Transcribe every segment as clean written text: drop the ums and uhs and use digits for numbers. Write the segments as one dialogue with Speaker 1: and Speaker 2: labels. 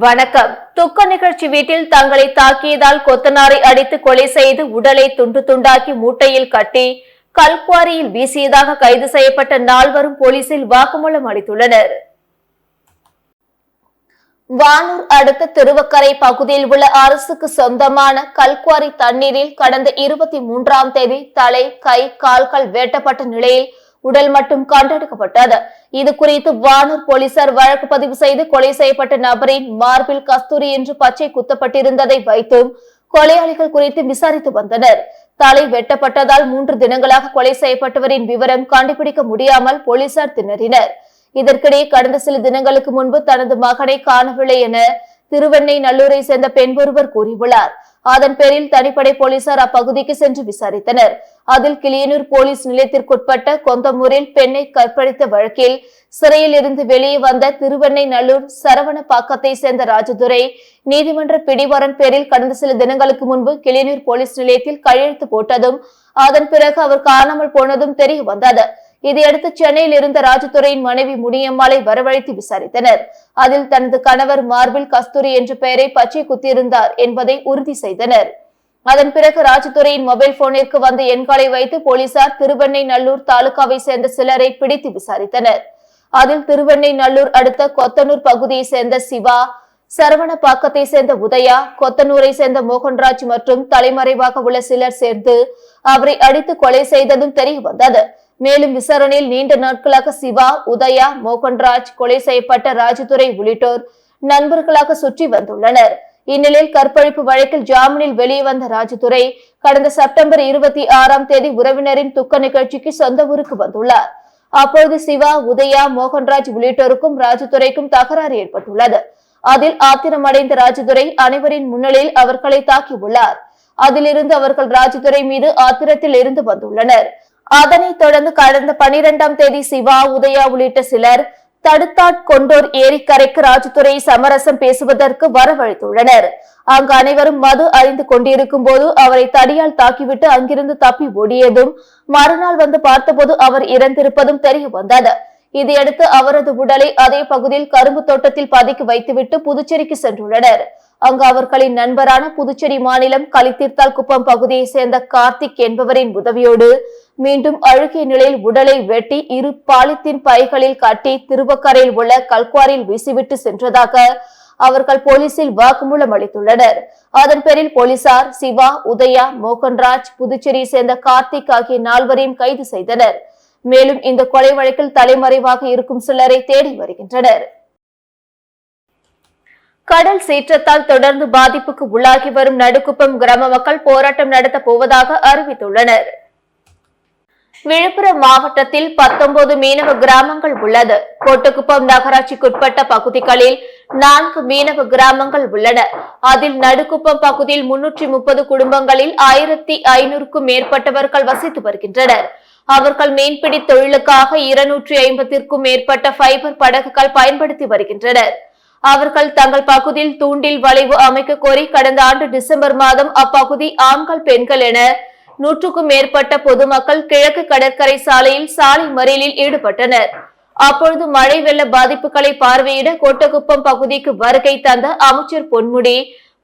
Speaker 1: வணக்கம். துக்க நிகழ்ச்சி வீட்டில் தங்களை தாக்கியதால் கொத்தனாரை அடித்து கொலை செய்து உடலை துண்டு துண்டாக்கி மூட்டையில் கட்டி கல்குவாரியில் வீசியதாக கைது செய்யப்பட்ட நால்வரும் போலீசில் வாக்குமூலம் அளித்துள்ளனர். வானூர் அடுத்த திருவக்கரை பகுதியில் உள்ள அரசுக்கு சொந்தமான கல்குவாரி தண்ணீரில் கடந்த 23ஆம் தேதி தலை, கை, கால்கள் வெட்டப்பட்ட நிலையில் உடல் மட்டும் கண்டெடுக்கப்பட்டது. இது குறித்து வானூர் போலீசார் வழக்கு பதிவு செய்து கொலை செய்யப்பட்ட நபரின் மார்பில் கஸ்தூரி என்று பச்சை குத்தப்பட்டிருந்ததை வைத்தும் கொலையாளிகள் குறித்து விசாரித்து வந்தனர். தலை வெட்டப்பட்டதால் 3 தினங்களாக கொலை செய்யப்பட்டவரின் விவரம் கண்டுபிடிக்க முடியாமல் போலீசார் திணறினர். இதற்கிடையே கடந்த சில தினங்களுக்கு முன்பு தனது மகனை காணவில்லை என திருவெண்ணை நல்லூரை சேர்ந்த பெண் ஒருவர் கூறியுள்ளார். அதன் பேரில் தனிப்படை போலீசார் அப்பகுதிக்கு சென்று விசாரித்தனர். அதில் கிளியனூர் போலீஸ் நிலையத்திற்குட்பட்ட கொந்தமூரில் பெண்ணை கற்பழித்த வழக்கில் சிறையில் இருந்து வெளியே வந்த திருவெண்ணை நல்லூர் சரவணப்பாக்கத்தை சேர்ந்த ராஜதுரை நீதிமன்ற பிடிவாரன் பேரில் கடந்த சில தினங்களுக்கு முன்பு கிளியனூர் போலீஸ் நிலையத்தில் கையெழுத்து போட்டதும் அதன் பிறகு அவர் காணாமல் போனதும் தெரிய வந்தது. இதையடுத்து சென்னையில் இருந்த ராஜதுரையின் மனைவி முனியம்மாளை வரவழைத்து விசாரித்தனர். அதில் தனது கணவர் மார்பில் கஸ்தூரி என்ற பெயரை பச்சை குத்தியிருந்தார் என்பதை உறுதி செய்தனர். அதன் பிறகு ராஜதுரையின் மொபைல் போனிற்கு வந்த எண்களை வைத்து போலீசார் திருவெண்ணை நல்லூர் தாலுகாவை சேர்ந்த சிலரை பிடித்து விசாரித்தனர். அதில் திருவெண்ணை நல்லூர் அடுத்த கொத்தனூர் பகுதியை சேர்ந்த சிவா, சரவணப்பாக்கத்தை சேர்ந்த உதயா, கொத்தனூரை சேர்ந்த மோகன்ராஜ் மற்றும் தலைமறைவாக உள்ள சிலர் சேர்ந்து அவரை அடித்து கொலை செய்ததும் தெரிய வந்தது. மேலும் விசாரணையில் நீண்ட நாட்களாக சிவா, உதயா, மோகன்ராஜ், கொலை செய்யப்பட்ட ராஜதுரை உள்ளிட்டோர் நண்பர்களாக சுற்றி வந்துள்ளனர். இந்நிலையில் கற்பழிப்பு வழக்கில் ஜாமீனில் வெளியே வந்த ராஜதுரை கடந்த செப்டம்பர் 26ஆம் தேதி உறவினரின் துக்க நிகழ்ச்சிக்கு சொந்த ஊருக்கு வந்துள்ளார். அப்பொழுது சிவா, உதயா, மோகன்ராஜ் உள்ளிட்டோருக்கும் ராஜதுரைக்கும் தகராறு ஏற்பட்டுள்ளது. அதில் ஆத்திரமடைந்த ராஜதுரை அனைவரின் முன்னிலையில் அவர்களை தாக்கியுள்ளார். அதிலிருந்து அவர்கள் ராஜதுரை மீது ஆத்திரத்தில் இருந்து வந்துள்ளனர். அதனைத் தொடர்ந்து கடந்த 12ஆம் தேதி சிவா, உதயா உள்ளிட்ட சிலர் தடுத்தாட்கொண்டோர் ஏரிக்கரைக்கு ராஜதுரை சமரசம் பேசுவதற்கு வரவழைத்துள்ளனர். அங்கு அனைவரும் மது அறிந்து கொண்டிருக்கும் போது அவரை தடியால் தாக்கிவிட்டு அங்கிருந்து தப்பி ஓடியதும் மறுநாள் வந்து பார்த்தபோது அவர் இறந்திருப்பதும் தெரிய வந்தது. இதையடுத்து அவரது உடலை அதே பகுதியில் கரும்பு தோட்டத்தில் பதுக்கி வைத்துவிட்டு புதுச்சேரிக்கு சென்றுள்ளனர். அங்கு அவர்களின் நண்பரான புதுச்சேரி மாநிலம் களித்தீர்த்தால் குப்பம் பகுதியை சேர்ந்த கார்த்திக் என்பவரின் உதவியோடு மீண்டும் அழுகிய நிலையில் உடலை வெட்டி 2 பாலித்தீன் பைகளில் கட்டி திருவக்கரையில் உள்ள கல்குவாரியில் வீசிவிட்டு சென்றதாக அவர்கள் போலீசில் வாக்குமூலம் அளித்துள்ளனர். அதன் பேரில் போலீசார் சிவா, உதயா, மோகன்ராஜ், புதுச்சேரியை சேர்ந்த கார்த்திக் ஆகிய 4வரையும் கைது செய்தனர். மேலும் இந்த கொலை வழக்கில் தலைமறைவாக இருக்கும் சிலரை தேடி வருகின்றனர். கடல் சீற்றத்தால் தொடர்ந்து பாதிப்புக்கு உள்ளாகி வரும் நடுக்குப்பம் கிராம மக்கள் போராட்டம் நடத்த போவதாக அறிவித்துள்ளனர். விழுப்புரம் மாவட்டத்தில் 19 மீனவ கிராமங்கள் உள்ளது. கோட்டக்குப்பம் நகராட்சிக்குட்பட்ட பகுதிகளில் 4 மீனவ கிராமங்கள் உள்ளன. அதில் நடுக்குப்பம் பகுதியில் 330 குடும்பங்களில் 1500க்கும் மேற்பட்டவர்கள் வசித்து வருகின்றனர். அவர்கள் மீன்பிடி தொழிலுக்காக 250க்கும் மேற்பட்ட ஃபைபர் படகுகள் பயன்படுத்தி வருகின்றனர். அவர்கள் தங்கள் பகுதியில் தூண்டில் வளைவு அமைக்க கோரி கடந்த ஆண்டு டிசம்பர் மாதம் அப்பகுதி ஆண்கள், பெண்கள் என 100க்கும் மேற்பட்ட பொதுமக்கள் கிழக்கு கடற்கரை சாலையில் சாலை மறியலில் ஈடுபட்டனர். அப்பொழுது மழை வெள்ள பாதிப்புகளை பார்வையிட கோட்டக்குப்பம் பகுதிக்கு வருகை தந்த அமைச்சர் பொன்முடி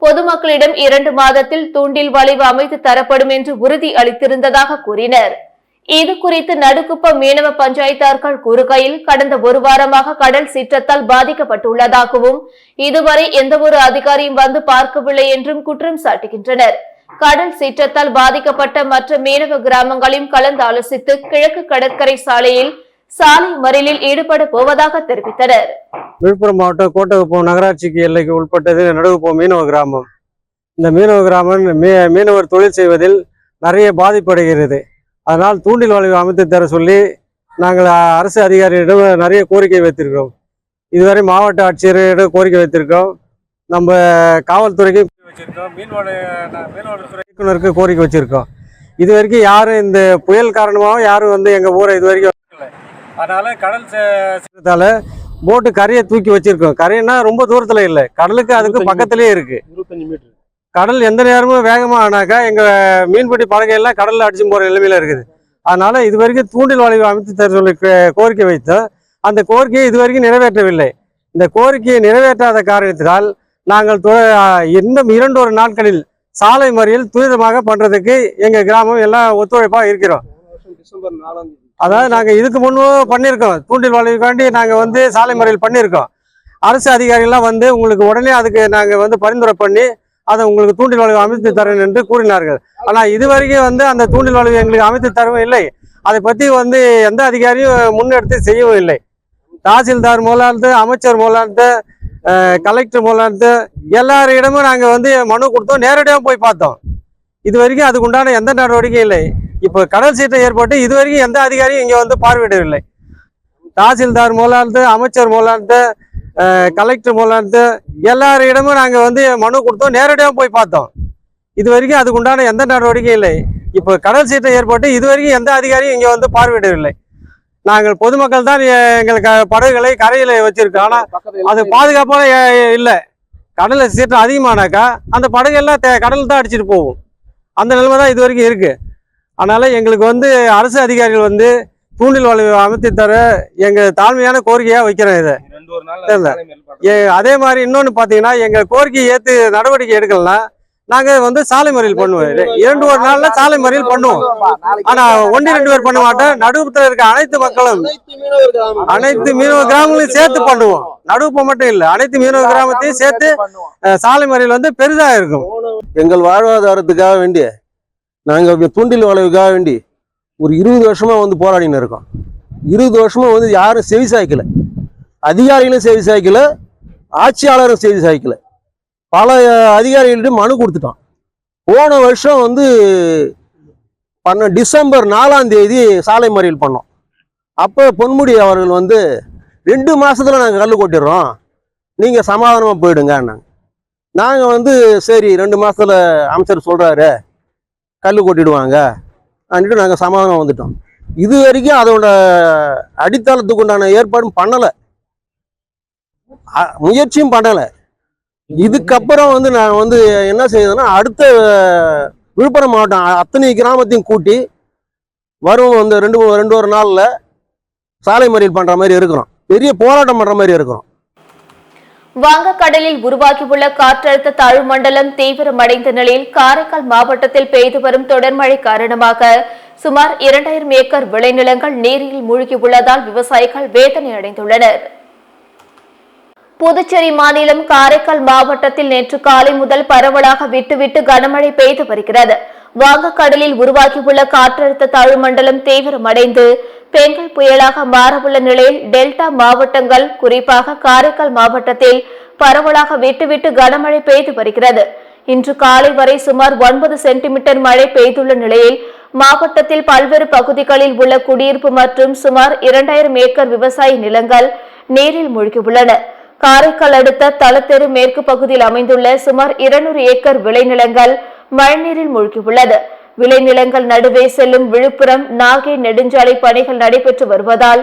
Speaker 1: பொதுமக்களிடம் 2 மாதத்தில் தூண்டில் வளைவு அமைத்து தரப்படும் என்று உறுதி அளித்திருந்ததாக கூறினர். இது குறித்து நடுக்குப்பம் மீனவ பஞ்சாயத்தார்கள் கூறுகையில் கடந்த 1 வாரமாக கடல் சீற்றத்தால் பாதிக்கப்பட்டுள்ளதாகவும் இதுவரை எந்த ஒரு அதிகாரியும் வந்து பார்க்கவில்லை என்றும் குற்றம் சாட்டுகின்றனர். கடல் சீற்றத்தால் பாதிக்கப்பட்ட மற்ற மீனவ கிராமங்களையும் கலந்து ஆலோசித்து கிழக்கு கடற்கரை சாலையில் சாலை மறியலில் ஈடுபட போவதாக தெரிவித்தனர்.
Speaker 2: விழுப்புரம் மாவட்டம் கோட்டக்குப்பம் நகராட்சிக்கு எல்லைக்கு உட்பட்டது நடுக்குப்பம் மீனவ கிராமம். இந்த மீனவ கிராமம் மீனவர் தொழில் செய்வதில் நிறைய பாதிப்படைகிறது. அதனால் தூண்டில் வளைவு அமைத்து தர சொல்லி நாங்கள் அரசு அதிகாரிகளிடம் நிறைய கோரிக்கை வைத்திருக்கிறோம். இதுவரை மாவட்ட ஆட்சியரிடம் கோரிக்கை வைத்திருக்கோம். நம்ம காவல்துறைக்கு வச்சிருக்கோம், மீன்வளத்துறை இயக்குநருக்கு கோரிக்கை வச்சிருக்கோம். இது வரைக்கும் யாரும் இந்த புயல் காரணமாக யாரும் வந்து எங்கள் ஊரை இது வரைக்கும் வரல. அதனால கடல் சீற்றத்தால் போட்டு கரையை தூக்கி வச்சிருக்கோம். கரைன்னா ரொம்ப தூரத்தில் இல்லை, கடலுக்கு அதுக்கு பக்கத்துலேயே இருக்கு. 25 மீட்டர் கடல் எந்த நேரமும் வேகமாக ஆனாக்கா எங்கள் மீன்பிடி படகையெல்லாம் கடலில் அடிச்சு போகிற நிலைமையில இருக்குது. அதனால இது வரைக்கும் தூண்டில் வளைவு அமைத்து தர சொல்லி கோரிக்கை வைத்தோம். அந்த கோரிக்கையை இதுவரைக்கும் நிறைவேற்றவில்லை. இந்த கோரிக்கையை நிறைவேற்றாத காரணத்தினால் நாங்கள் இன்னும் 2 நாட்களில் சாலை மறியல் துரிதமாக பண்றதுக்கு எங்க கிராமம் எல்லாம் ஒத்துழைப்பா இருக்கிறோம்.
Speaker 3: டிசம்பர் 4
Speaker 2: அதாவது நாங்க இதுக்கு முன்பு பண்ணியிருக்கோம், தூண்டில் வளைவுக்காண்டி நாங்க சாலை மறியல் பண்ணியிருக்கோம். அரசு அதிகாரிகள்லாம் உங்களுக்கு உடனே அதுக்கு நாங்க பரிந்துரை பண்ணி அதை உங்களுக்கு தூண்டில் வளைவு அமைத்து தரேன் என்று கூறினார்கள். ஆனா இதுவரைக்கும் அந்த தூண்டில் வளைவு எங்களுக்கு அமைத்து தரவும் இல்லை. அதை பத்தி எந்த அதிகாரியும் முன்னெடுத்து செய்யவும் இல்லை. தாசில்தார் மூலாந்து, அமைச்சர் மூலாந்து, கலெக்டர் மூலாந்து எல்லாரிடமும் நாங்க மனு கொடுத்தோம், நேரடியாக போய் பார்த்தோம். இது வரைக்கும் அதுக்கு உண்டான எந்த நடவடிக்கையும் இல்லை. இப்போ கடல் சீற்றம் ஏற்பட்டு இதுவரைக்கும் எந்த அதிகாரியும் இங்க பார்வையிடவில்லை. தாசில்தார் மூலாந்து, அமைச்சர் மூலாந்து, கலெக்டர் மூலாந்து எல்லாரிடமும் நாங்க மனு கொடுத்தோம், நேரடியாக போய் பார்த்தோம். இது வரைக்கும் அதுக்கு உண்டான எந்த நடவடிக்கையும் இல்லை. இப்போ கடல் சீற்றம் ஏற்பட்டு இதுவரைக்கும் எந்த அதிகாரியும் இங்க பார்வையிடவில்லை. நாங்கள் பொதுமக்கள் தான் எங்களுக்கு படகுகளை கரையில வச்சிருக்கோம். ஆனா அது பாதுகாப்பான இல்லை. கடல்ல சீற்றம் அதிகமானாக்கா அந்த படகெல்லாம் கடல் தான் அடிச்சுட்டு போகும். அந்த நிலைமை தான் இது வரைக்கும் இருக்கு. அதனால எங்களுக்கு அரசு அதிகாரிகள் தூண்டில் வளைவு அமைத்து தர எங்க தாழ்மையான கோரிக்கையா வைக்கிறோம். இதை அதே மாதிரி இன்னொன்னு பாத்தீங்கன்னா, எங்க கோரிக்கையை ஏத்து நடவடிக்கை எடுக்கலன்னா நாங்க சாலை மறியல் பண்ணுவோம். 2 நாள்ல சாலை மறியல் பண்ணுவோம். ஆனா 1-2 பேர் பண்ண மாட்டோம். நடுவுல இருக்க அனைத்து மக்களும், அனைத்து மீனவ கிராமங்களையும் சேர்த்து பண்ணுவோம். நடுவுப்ப மட்டும் இல்ல, அனைத்து மீனவ கிராமத்தையும் சேர்த்து சாலை மறியல் பெரிதா இருக்கும்.
Speaker 3: எங்கள் வாழ்வாதாரத்துக்காக வேண்டி நாங்க தூண்டில் வளைவுக்காக வேண்டி ஒரு 20 வருஷமா போராடின்னு இருக்கோம். 20 வருஷமா யாரும் செவி சாய்க்கல, அதிகாரிகளும் செவி சாய்க்கல, ஆட்சியாளரும் செவி சாய்க்கல. பல அதிகாரிகள்ட்ட மனு கொடுத்துட்டோம். போன வருஷம் டிசம்பர் 4 சாலை மறியல் பண்ணோம். அப்போ பொன்முடி அவர்கள் 2 மாசத்துல நாங்கள் கல் கொட்டிடுறோம், நீங்க சமாதானமா போயிடுங்க. நாங்க சரி 2 மாசத்துல அமைச்சர் சொல்றாரு கல் கொட்டிடுவாங்க அப்படின்ட்டு நாங்கள் சமாதானம் வந்துட்டோம். இது வரைக்கும் அதோட அடித்தளத்துக்கு உண்டான ஏற்பாடும் பண்ணலை, முயற்சியும் பண்ணலை. இதுக்கப்புறம் நான் என்ன செய்யுதுன்னா, அடுத்த விழுப்புரம் மாவட்டம் அத்தனை கிராமத்தையும் கூட்டி வரும் 2 நாள்ல சாலை மறியல் பண்ற மாதிரி இருக்கிறோம், பெரிய போராட்டம் பண்ற மாதிரி இருக்கிறோம்.
Speaker 1: வங்கக்கடலில் உருவாகியுள்ள காற்றழுத்த தாழ்வு மண்டலம் தீவிரமடைந்த நிலையில் காரைக்கால் மாவட்டத்தில் பெய்து வரும் தொடர் மழை காரணமாக சுமார் 2000 ஏக்கர் விளைநிலங்கள் நீரில் மூழ்கியுள்ளதால் விவசாயிகள் வேதனை அடைந்துள்ளனர். புதுச்சேரி மாநிலம் காரைக்கால் மாவட்டத்தில் நேற்று காலை முதல் பரவலாக விட்டுவிட்டு கனமழை பெய்து வருகிறது. வங்கக்கடலில் உருவாகியுள்ள காற்றழுத்த தாழ்வு மண்டலம் தீவிரமடைந்து பெங்கல் புயலாக மாறவுள்ள நிலையில் டெல்டா மாவட்டங்கள், குறிப்பாக காரைக்கால் மாவட்டத்தில் பரவலாக விட்டுவிட்டு கனமழை பெய்து வருகிறது. இன்று காலை வரை சுமார் 9 சென்டிமீட்டர் மழை பெய்துள்ள நிலையில் மாவட்டத்தில் பல்வேறு பகுதிகளில் உள்ள குடியிருப்பு மற்றும் சுமார் 2000 ஏக்கர் விவசாய நிலங்கள் நீரில் மூழ்கியுள்ளன. காரைக்கால் அடுத்த தலத்தெரு மேற்கு பகுதியில் அமைந்துள்ள சுமார் 200 ஏக்கர் விளைநிலங்கள் மழைநீரில் மூழ்கியுள்ளது. விளைநிலங்கள் நடுவே செல்லும் விழுப்புரம் நாகை நெடுஞ்சாலை பணிகள் நடைபெற்று வருவதால்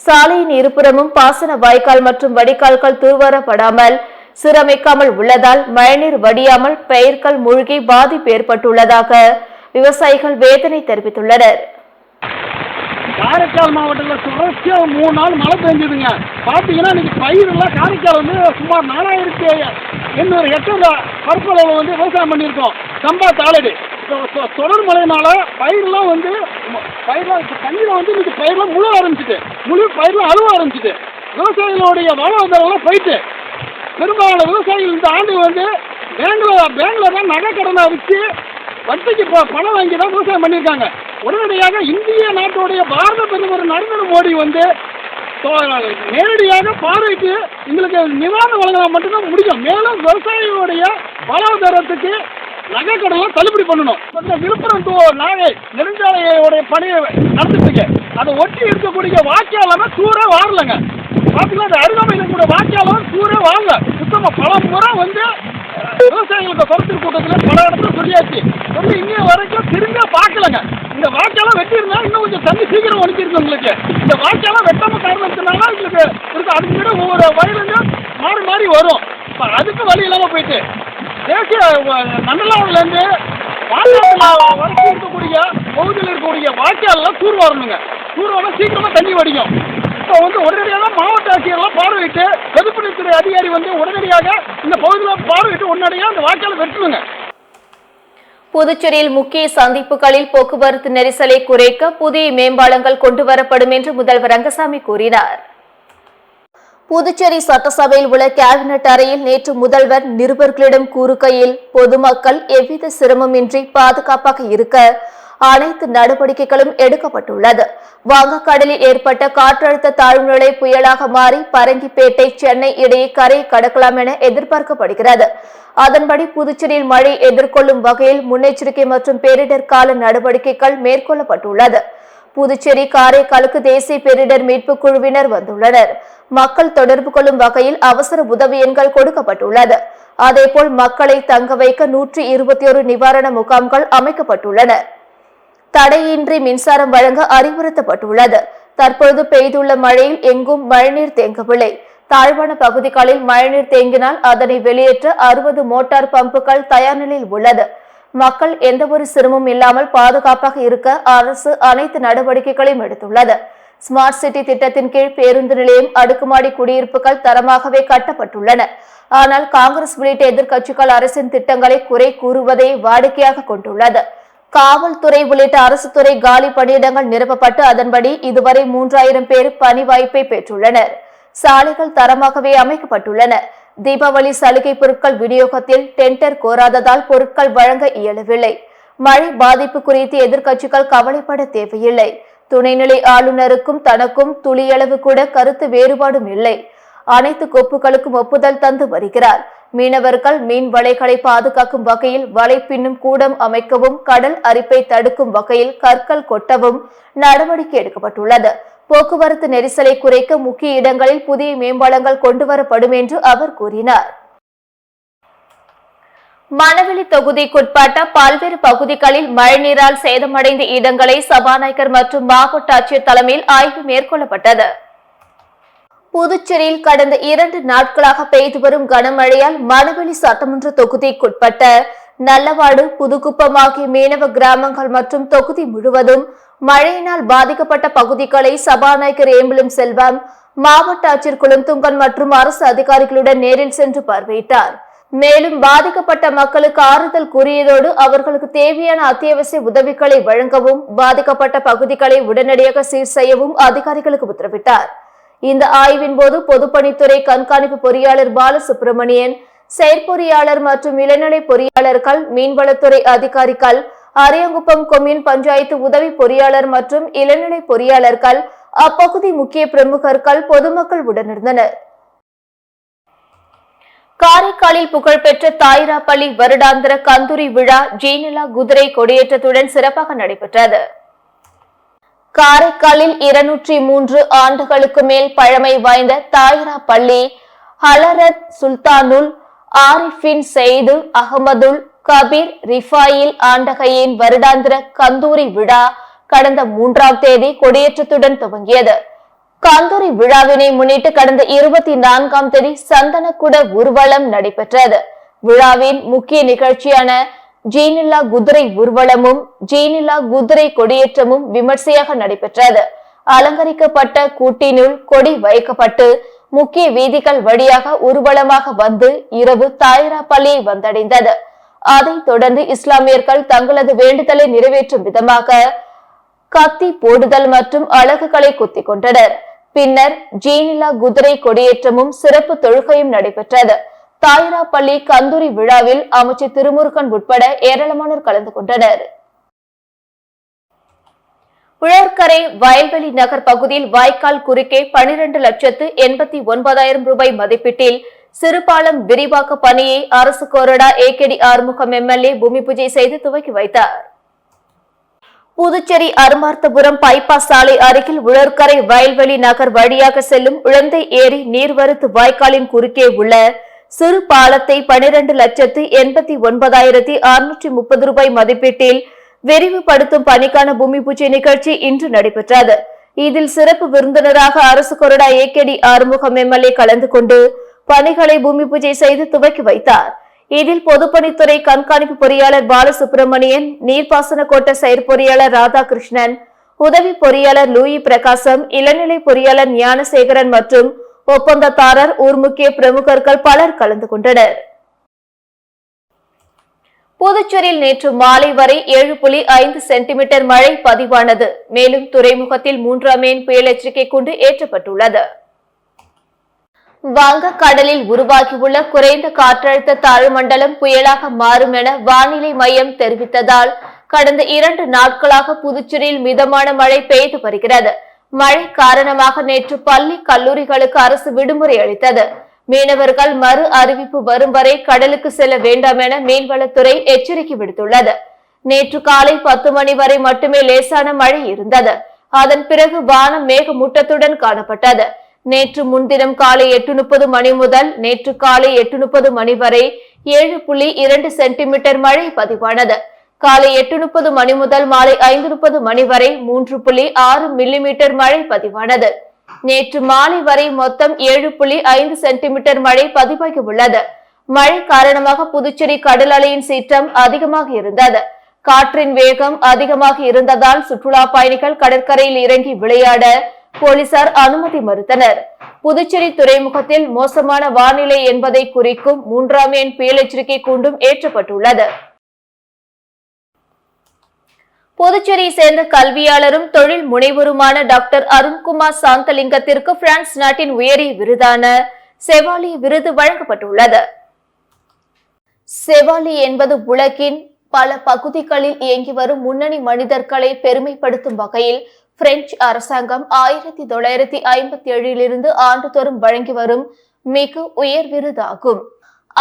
Speaker 1: சாலையின் இருபுறமும் பாசன வாய்க்கால் மற்றும் வடிகால்கள் தூர்வாரப்படாமல் சீரமைக்காமல் உள்ளதால் மழைநீர் வடியாமல் பயிர்கள் மூழ்கி பாதிப்பு ஏற்பட்டுள்ளதாக விவசாயிகள் வேதனை தெரிவித்துள்ளனர்.
Speaker 4: காரைக்கால் மாவட்டத்தில் தொடர்ச்சியா 3 நாள் மழை பெஞ்சதுங்க. பாத்தீங்கன்னா இன்னைக்கு பயிரெல்லாம் காரைக்கால் சுமார் 4800 ஹெக்டர் பரப்பளவு விவசாயம் பண்ணியிருக்கோம். சம்பா தாளடி தொடர் மழையினால பயிரெல்லாம் தண்ணியில இன்னைக்கு பயிரெல்லாம் முழு ஆரம்பிச்சுட்டு, முழு பயிரெல்லாம் அழுவ ஆரம்பிச்சுட்டு, விவசாயிகளுடைய வாழ்வாதாரம் போயிட்டு பெரும்பாலான விவசாயிகள் இந்த ஆண்டு பேங்க்ல தான் நகை கடனை வச்சு வட்டிக்கு பணம் வாங்கி தான் விவசாயம் பண்ணியிருக்காங்க. உடனடியாக இந்திய நாட்டுடைய பாரத பிரதமர் நரேந்திர மோடி நேரடியாக பார்வைக்கு எங்களுக்கு நிவாரணம் வழங்க மட்டும்தான் முடியும். மேலும் விவசாயிகளுடைய வாழ்வாதாரத்துக்கு நகை கடனை தள்ளுபடி பண்ணணும். விழுப்புரம் நாகை நெடுஞ்சாலையோடைய பணியை நடத்திட்டு இருக்கு. அதை ஒட்டி இருக்கக்கூடிய வாக்கியாலாம சூறே வாரலங்க. பார்த்தீங்கன்னா அந்த அருகாமையில் கூட வாக்கியாலும் சூறே வாரல. சுத்தமாக பல முறை விவசாயிகளுக்கு குறைச்சிரு கூட்டத்தில் பல இடத்துல சொல்லியாச்சு. இன்னும் வரைக்கும் திரும்ப பார்க்கலங்க. இந்த வாக்கியெல்லாம் வெட்டியிருந்தா இன்னும் கொஞ்சம் தண்ணி சீக்கிரம் ஒழிச்சிருக்கு. உங்களுக்கு இந்த வாக்கியெல்லாம் வெட்டாம காரணத்தினால எங்களுக்கு இருக்கு. அதுக்கு கூட ஒவ்வொரு வயலுங்க மாறி மாறி வரும். அதுக்கு வழி இல்லாம போயிட்டு தேசிய நன்னலாவிலேருந்து வரைக்கும் இருக்கக்கூடிய பகுதியில் இருக்கக்கூடிய வாக்கியாலாம் தூர் வரணுங்க. தூர் வரணும், சீக்கிரமா தண்ணி வடிக்கும். அப்போ வந்து உடனடியாக மாவட்ட ஆட்சியரெல்லாம் பார்வையிட்டு பொதுப்பணித்துறை அதிகாரி வந்து உடனடியாக இந்த பகுதியில் பார்வையிட்டு உடனடியாக அந்த வாய்க்காலை வெட்டணுங்க.
Speaker 1: புதுச்சேரியில் முக்கிய சந்திப்புகளில் போக்குவரத்து நெரிசலை குறைக்க புதிய மேம்பாலங்கள் கொண்டுவரப்படும் என்று முதல்வர் ரங்கசாமி கூறினார். புதுச்சேரி சட்டசபையில் உள்ள கேபினெட் அறையில் நேற்று முதல்வர் நிருபர்களிடம் கூறுகையில், பொதுமக்கள் எவ்வித சிரமமின்றி பாதுகாப்பாக இருக்க அனைத்து நடவடிக்கைகளும் எடுக்கப்பட்டுள்ளது. வங்கக்கடலில் ஏற்பட்ட காற்றழுத்த தாழ்வுநிலை புயலாக மாறி பரங்கிப்பேட்டை சென்னை இடையே கரை கடக்கலாம் என எதிர்பார்க்கப்படுகிறது. அதன்படி புதுச்சேரியில் மழை எதிர்கொள்ளும் வகையில் முன்னெச்சரிக்கை மற்றும் பேரிடர் கால நடவடிக்கைகள் மேற்கொள்ளப்பட்டுள்ளது. புதுச்சேரி காரைக்காலுக்கு தேசிய பேரிடர் மீட்பு குழுவினர் வந்துள்ளனர். மக்கள் தொடர்பு கொள்ளும் வகையில் அவசர உதவி எண்கள் கொடுக்கப்பட்டுள்ளது. அதேபோல் மக்களை தங்க வைக்க 121 நிவாரண முகாம்கள் அமைக்கப்பட்டுள்ளன. தடையின்றி மின்சாரம் வழங்க அறிவுறுத்தப்பட்டுள்ளது. தற்பொழுது பெய்துள்ள மழையில் எங்கும் மழைநீர் தேங்கவில்லை. தாழ்வான பகுதிகளில் மழைநீர் தேங்கினால் அதனை வெளியேற்ற 60 மோட்டார் பம்புகள் தயார் நிலையில் உள்ளது. மக்கள் எந்தவொரு சிரமமும் இல்லாமல் பாதுகாப்பாக இருக்க அரசு அனைத்து நடவடிக்கைகளையும் எடுத்துள்ளது. ஸ்மார்ட் சிட்டி திட்டத்தின் கீழ் பேருந்து நிலையம், அடுக்குமாடி குடியிருப்புகள் தரமாகவே கட்டப்பட்டுள்ளன. ஆனால் காங்கிரஸ் உள்ளிட்ட எதிர்க்கட்சிகள் அரசின் திட்டங்களை குறை கூறுவதை வாடிக்கையாக கொண்டுள்ளது. காவல்துறை உள்ளிட்ட அரசு துறை காலி பணியிடங்கள் நிரப்பப்பட்டு அதன்படி இதுவரை 3000 பேர் பணி வாய்ப்பை பெற்றுள்ளனர். சாலைகள் தரமாகவே அமைக்கப்பட்டுள்ளன. தீபாவளி சலுகை பொருட்கள் விநியோகத்தில் டெண்டர் கோராததால் பொருட்கள் வழங்க இயலவில்லை. மழை பாதிப்பு குறித்து எதிர்க்கட்சிகள் கவலைப்பட தேவையில்லை. துணைநிலை ஆளுநருக்கும் தனக்கும் துளியளவு கூட கருத்து வேறுபாடும் இல்லை. அனைத்து கோப்புகளுக்கும் ஒப்புதல் தந்து வருகிறார். மீனவர்கள் மீன் வலைகளை பாதுகாக்கும் வகையில் வலை பின்னும் கூடம் அமைக்கவும், கடல் அரிப்பை தடுக்கும் வகையில் கற்கள் கொட்டவும் நடவடிக்கை எடுக்கப்பட்டுள்ளது. போக்குவரத்து நெரிசலை குறைக்க முக்கிய இடங்களில் புதிய மேம்பாலங்கள் கொண்டுவரப்படும் என்று அவர் கூறினார். மணவெளி தொகுதிக்குட்பட்ட பல்வேறு பகுதிகளில் மழைநீரால் சேதமடைந்த இடங்களை சபாநாயகர் மற்றும் மாவட்ட ஆட்சியர் தலைமையில் ஆய்வு மேற்கொள்ளப்பட்டது. புதுச்சேரியில் கடந்த 2 நாட்களாக பெய்து வரும் கனமழையால் மணவெளி சட்டமன்ற தொகுதிக்குட்பட்ட நல்லவாடு, புதுக்குப்பம் ஆகிய மீனவ கிராமங்கள் மற்றும் தொகுதி முழுவதும் மழையினால் பாதிக்கப்பட்ட பகுதிகளை சபாநாயகர் ஏம்பலம் செல்வம், மாவட்ட ஆட்சியர் குளத்துங்கன் மற்றும் அரசு அதிகாரிகளுடன் நேரில் சென்று பார்வையிட்டார். மேலும் பாதிக்கப்பட்ட மக்களுக்கு ஆறுதல் கூறியதோடு அவர்களுக்கு தேவையான அத்தியாவசிய உதவிகளை வழங்கவும், பாதிக்கப்பட்ட பகுதிகளை உடனடியாக சீர் செய்யவும் அதிகாரிகளுக்கு உத்தரவிட்டார். இந்த ஆய்வின் போது பொதுப்பணித்துறை கண்காணிப்பு பொறியாளர் பாலசுப்ரமணியன், செயற்பொறியாளர் மற்றும் இளநிலை பொறியாளர்கள், மீன்வளத்துறை அதிகாரிகள், அரியாங்குப்பம் கொம்யூன் பஞ்சாயத்து உதவி பொறியாளர் மற்றும் இளநிலை பொறியாளர்கள், அப்பகுதி முக்கிய பிரமுகர்கள், பொதுமக்கள் உடனிருந்தனர். காரைக்காலில் புகழ்பெற்ற தாயிராப்பள்ளி வருடாந்திர கந்தூரி விழா ஜீனிலா குதிரை கொடியேற்றத்துடன் சிறப்பாக நடைபெற்றது. காரைக்காலில் 203 ஆண்டுகளுக்கு மேல் பழமை வாய்ந்த தாயிராப்பள்ளி ஹலரத் சுல்தானுல் ஆரிஃபின் செய்து அகமதுல் கபீர் ரிஃபாயில் ஆண்டகையின் வருடாந்திர கந்தூரி விழா கடந்த 3ஆம் தேதி கொடியேற்றத்துடன் துவங்கியது. கந்தூரி விழாவினை முன்னிட்டு கடந்த 24ஆம் தேதி சந்தனக்குட ஊர்வலம் நடைபெற்றது. விழாவின் முக்கிய நிகழ்ச்சியான ஜீனிலா குதிரை ஊர்வலமும் ஜீனிலா குதிரை கொடியேற்றமும் விமர்சையாக நடைபெற்றது. அலங்கரிக்கப்பட்ட கூட்டினுள் கொடி வைக்கப்பட்டு முக்கிய வீதிகள் வழியாக ஊர்வலமாக வந்து இரவு தாயிராப்பள்ளியை வந்தடைந்தது. அதைத் தொடர்ந்து இஸ்லாமியர்கள் தங்களது வேண்டுதலை நிறைவேற்றும் விதமாக கத்தி போடுதல் மற்றும் அலகுகளை குத்திக் கொண்டனர். பின்னர் ஜீனிலா குதிரை கொடியேற்றமும் சிறப்பு தொழுகையும் நடைபெற்றது. தாயிராப்பள்ளி கந்தூரி விழாவில் அமைச்சர் திருமுருகன் உட்பட ஏராளமானோர் கலந்து கொண்டனர். உழவர்கரை வயல்வெளி நகர் பகுதியில் வாய்க்கால் குறுக்கே 12,89,000 ரூபாய் மதிப்பீட்டில் சிறுபாலம் விரிவாக்க பணியை அரசு கொறடா ஏகேடி ஆறுமுகம் எம்எல்ஏ பூமி பூஜை செய்து துவக்கி வைத்தார். புதுச்சேரி அரும்பார்த்தபுரம் பைபாஸ் சாலை அருகில் உழவர்கரை வயல்வெளி நகர் வழியாக செல்லும் உழந்தை ஏரி நீர்வரத்து வாய்க்காலின் குறுக்கே உள்ள சிறு பாலத்தை 12,89,630 ரூபாய் மதிப்பீட்டில் விரிவுபடுத்தும் பணிக்கான பூமி பூஜை நிகழ்ச்சி இன்று நடைபெற்றது. இதில் சிறப்பு விருந்தினராக அரசு கொறடா ஏகேடி ஆறுமுகம் எம்எல்ஏ கலந்து கொண்டு பணிகளை பூமி பூஜை செய்து துவக்கி வைத்தார். இதில் பொதுப்பணித்துறை கண்காணிப்பு பொறியாளர் பாலசுப்ரமணியன், நீர்ப்பாசன கோட்ட செயற்பொறியாளர் ராதாகிருஷ்ணன், உதவி பொறியாளர் லூயி பிரகாசம், இளநிலை பொறியாளர் ஞானசேகரன் மற்றும் ஒப்பந்ததாரர், ஊர் முக்கிய பிரமுகர்கள் பலர் கலந்து கொண்டனர். புதுச்சேரியில் நேற்று மாலை வரை 7.5 சென்டிமீட்டர் மழை பதிவானது. மேலும் துறைமுகத்தில் 3ஆம் எண் புயல் எச்சரிக்கை கூண்டு ஏற்றப்பட்டுள்ளது. வங்க கடலில் உருவாகியுள்ள குறைந்த காற்றழுத்த தாழ்வு மண்டலம் புயலாக மாறும் என வானிலை மையம் தெரிவித்ததால் கடந்த 2 நாட்களாக புதுச்சேரியில் மிதமான மழை பெய்து வருகிறது. மழை காரணமாக நேற்று பள்ளி கல்லூரிகளுக்கு அரசு விடுமுறை அளித்தது. மீனவர்கள் மறு அறிவிப்பு வரும் வரை கடலுக்கு செல்ல வேண்டாம் என மீன்வளத்துறை எச்சரிக்கை விடுத்துள்ளது. நேற்று காலை 10 மணி வரை மட்டுமே லேசான மழை இருந்தது. அதன் பிறகு வானம் மேகமூட்டத்துடன் காணப்பட்டது. நேற்று முன்தினம் காலை 8:30 மணி முதல் நேற்று காலை 8:30 மணி வரை 7.2 சென்டிமீட்டர் மழை பதிவானது. காலை 8:30 மணி முதல் மாலை 5:30 மணி வரை 3.6 மில்லிமீட்டர் மழை பதிவானது. நேற்று மாலை வரை மொத்தம் 7.5 சென்டிமீட்டர் மழை பதிவாகி உள்ளது. மழை காரணமாக புதுச்சேரி கடல் அலையின் சீற்றம் அதிகமாக இருந்தது. காற்றின் வேகம் அதிகமாக இருந்ததால் சுற்றுலா பயணிகள் கடற்கரையில் இறங்கி விளையாட போலீசார் அனுமதி மறுத்தனர். புதுச்சேரி துறைமுகத்தில் மோசமான வானிலை என்பதை குறிக்கும் 3ஆம் எண் புயல் எச்சரிக்கை கூண்டும் ஏற்றப்பட்டுள்ளது. புதுச்சேரியை சேர்ந்த கல்வியாளரும் தொழில் முனைவருமான டாக்டர் அருண்குமார் சாந்தலிங்கத்திற்கு பிரான்ஸ் நாட்டின் உயரிய விருதான செவாலி விருது வழங்கப்பட்டுள்ளது. செவாலி என்பது உலகின் பல பகுதிகளில் இயங்கி வரும் முன்னணி மனிதர்களை பெருமைப்படுத்தும் வகையில் பிரெஞ்சு அரசாங்கம் 1957 ஆண்டுதோறும் வழங்கி வரும் மிக உயர் விருதாகும்.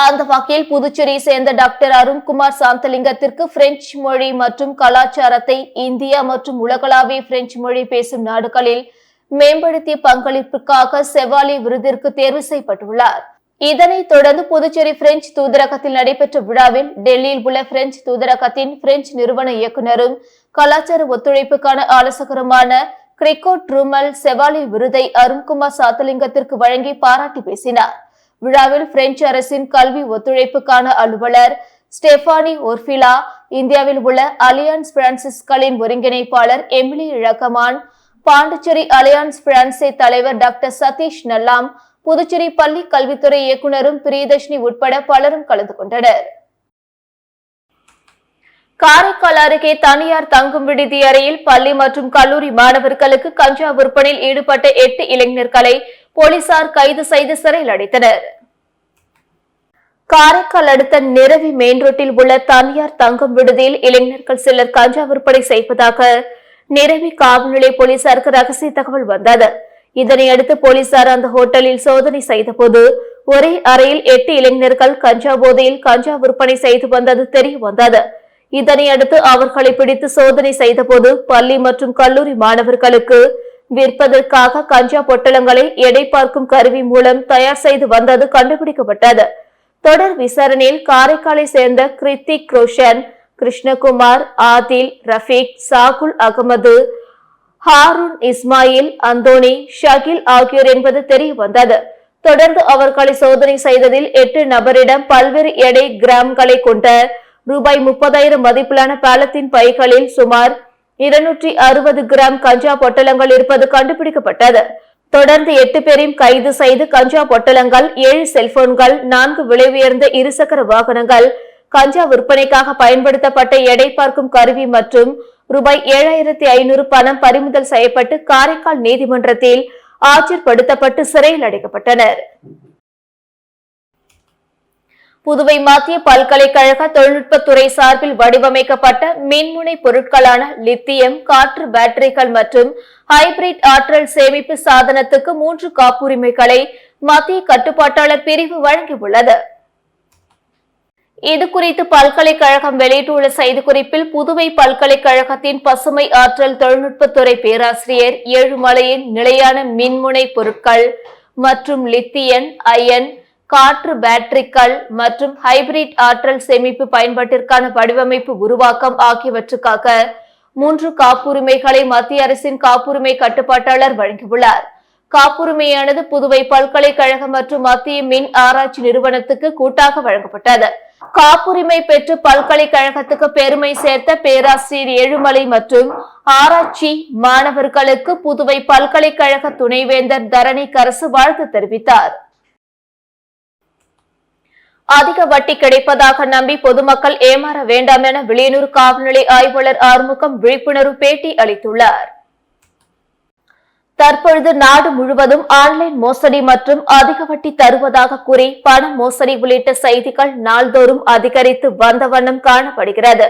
Speaker 1: அந்த வகையில் புதுச்சேரியை சேர்ந்த டாக்டர் அருண்குமார் சாந்தலிங்கத்திற்கு பிரெஞ்சு மொழி மற்றும் கலாச்சாரத்தை இந்தியா மற்றும் உலகளாவிய பிரெஞ்சு மொழி பேசும் நாடுகளில் மேம்படுத்திய பங்களிப்புக்காக செவாலி விருதிற்கு தேர்வு செய்யப்பட்டுள்ளார். இதனைத் தொடர்ந்து புதுச்சேரி பிரெஞ்சு தூதரகத்தில் நடைபெற்ற விழாவில் டெல்லியில் உள்ள பிரெஞ்சு தூதரகத்தின் பிரெஞ்சு நிறுவன இயக்குநரும் கலாச்சார ஒத்துழைப்புக்கான ஆலோசகருமான கிரிகோ ட்ரூமல் செவாலி விருதை அருண்குமார் சாந்தலிங்கத்திற்கு வழங்கி பாராட்டி பேசினார். விழாவில் பிரெஞ்சு அரசின் கல்வி ஒத்துழைப்புக்கான அலுவலர் ஸ்டெபானி ஓர்பிலா, இந்தியாவில் உள்ள அலியான்ஸ் பிரான்சிஸ்களின் ஒருங்கிணைப்பாளர் எமிலி இழக்கமான், பாண்டிச்சேரி அலியான்ஸ் பிரான்சே தலைவர் டாக்டர் சதீஷ் நல்லாம், புதுச்சேரி பள்ளி கல்வித்துறை இயக்குநரும் பிரியதர்ஷினி உட்பட பலரும் கலந்து கொண்டனர். காரைக்கால் அருகே தனியார் தங்கும் விடுதி அறையில் பள்ளி மற்றும் கல்லூரி மாணவர்களுக்கு கஞ்சா விற்பனையில் ஈடுபட்ட 8 இளைஞர்களை போலீசார் கைது செய்து சிறையில் அடைத்தனர். காரைக்கால் அடுத்த நிரவி மெயின் ரோட்டில் உள்ள தனியார் தங்கும் விடுதியில் இளைஞர்கள் சிலர் கஞ்சா விற்பனை செய்வதாக நிரவி காவல் நிலைய போலீசாருக்கு ரகசிய தகவல் வந்தது. இதனையடுத்து போலீசார் அந்த ஹோட்டலில் சோதனை செய்தபோது ஒரே அறையில் 8 இளைஞர்கள் கஞ்சா போதையில் கஞ்சா விற்பனை செய்து வந்தது தெரிய வந்தது. இதனையடுத்து அவர்களை பிடித்து சோதனை செய்தபோது பள்ளி மற்றும் கல்லூரி மாணவர்களுக்கு விற்பதற்காக கஞ்சா பொட்டலங்களை எடை பார்க்கும் கருவி மூலம் தயார் செய்து வந்தது கண்டுபிடிக்கப்பட்டது. தொடர் விசாரணையில் காரைக்காலை சேர்ந்த கிருத்திக் ரோஷன், கிருஷ்ணகுமார், ஆதில், ரஃபீக், சாகுல் அகமது, ஹாரூன் இஸ்மாயில், அந்தோனி, ஷகில் ஆகியோர் என்பது தெரிய வந்தது. தொடர்ந்து அவர்களை சோதனை செய்ததில் 8 நபரிடம் பல்வேறு எடை கிராம்களை கொண்ட ரூபாய் 30,000 மதிப்பிலான பாலத்தின் பைகளில் சுமார் 260 கிராம் கஞ்சா பொட்டலங்கள் இருப்பது கண்டுபிடிக்கப்பட்டது. தொடர்ந்து 8 பேரையும் கைது செய்து கஞ்சா பொட்டலங்கள், 7 செல்போன்கள், 4 விலை உயர்ந்த இருசக்கர வாகனங்கள், கஞ்சா விற்பனைக்காக பயன்படுத்தப்பட்ட எடை பார்க்கும் கருவி மற்றும் ரூபாய் 7,500 பணம் பறிமுதல் செய்யப்பட்டு காரைக்கால் நீதிமன்றத்தில் ஆஜர்படுத்தப்பட்டு சிறையில் அடைக்கப்பட்டனர். புதுவை மத்திய பல்கலைக்கழக தொழில்நுட்பத்துறை சார்பில் வடிவமைக்கப்பட்ட மின்முனை பொருட்களான லித்தியம், காற்று பேட்டரிகள் மற்றும் ஹைபிரிட் ஆற்றல் சேமிப்பு சாதனத்துக்கு 3 காப்புரிமைகளை மத்திய கட்டுப்பாட்டாளர் பிரிவு வழங்கியுள்ளது. இதுகுறித்து பல்கலைக்கழகம் வெளியிட்டுள்ள செய்திக்குறிப்பில், புதுவை பல்கலைக்கழகத்தின் பசுமை ஆற்றல் தொழில்நுட்பத்துறை பேராசிரியர் ஏழுமலையின் நிலையான மின்முனை பொருட்கள் மற்றும் லித்தியன், அயன், காற்று பேட்டரிகள் மற்றும் ஹைபிரிட் ஆற்றல் சேமிப்பு பயன்பாட்டிற்கான வடிவமைப்பு, உருவாக்கம் ஆகியவற்றுக்காக 3 காப்புரிமைகளை மத்திய அரசின் காப்புரிமை கட்டுப்பாட்டாளர் வழங்கியுள்ளார். காப்புரிமையானது புதுவை பல்கலைக்கழகம் மற்றும் மத்திய மின் ஆராய்ச்சி நிறுவனத்துக்கு கூட்டாக வழங்கப்பட்டது. காப்புரிமை பெற்று பல்கலைக்கழகத்துக்கு பெருமை சேர்த்த பேராசிரியர் ஏழுமலை மற்றும் ஆராய்ச்சி மாணவர்களுக்கு புதுவை பல்கலைக்கழக துணைவேந்தர் தரணிக்கரசு வாழ்த்து தெரிவித்தார். அதிக வட்டி கிடைப்பதாக நம்பி பொதுமக்கள் ஏமாற வேண்டாம் என வில்லியனூர் காவல்நிலைய ஆய்வாளர் ஆறுமுகம் விழிப்புணர்வு பேட்டி அளித்துள்ளார். தற்பொழுது நாடு முழுவதும் ஆன்லைன் மோசடி மற்றும் அதிக வட்டி தருவதாக கூறி பண மோசடி உள்ளிட்ட செய்திகள் நாள்தோறும் அதிகரித்து வந்த வண்ணம் காணப்படுகிறது.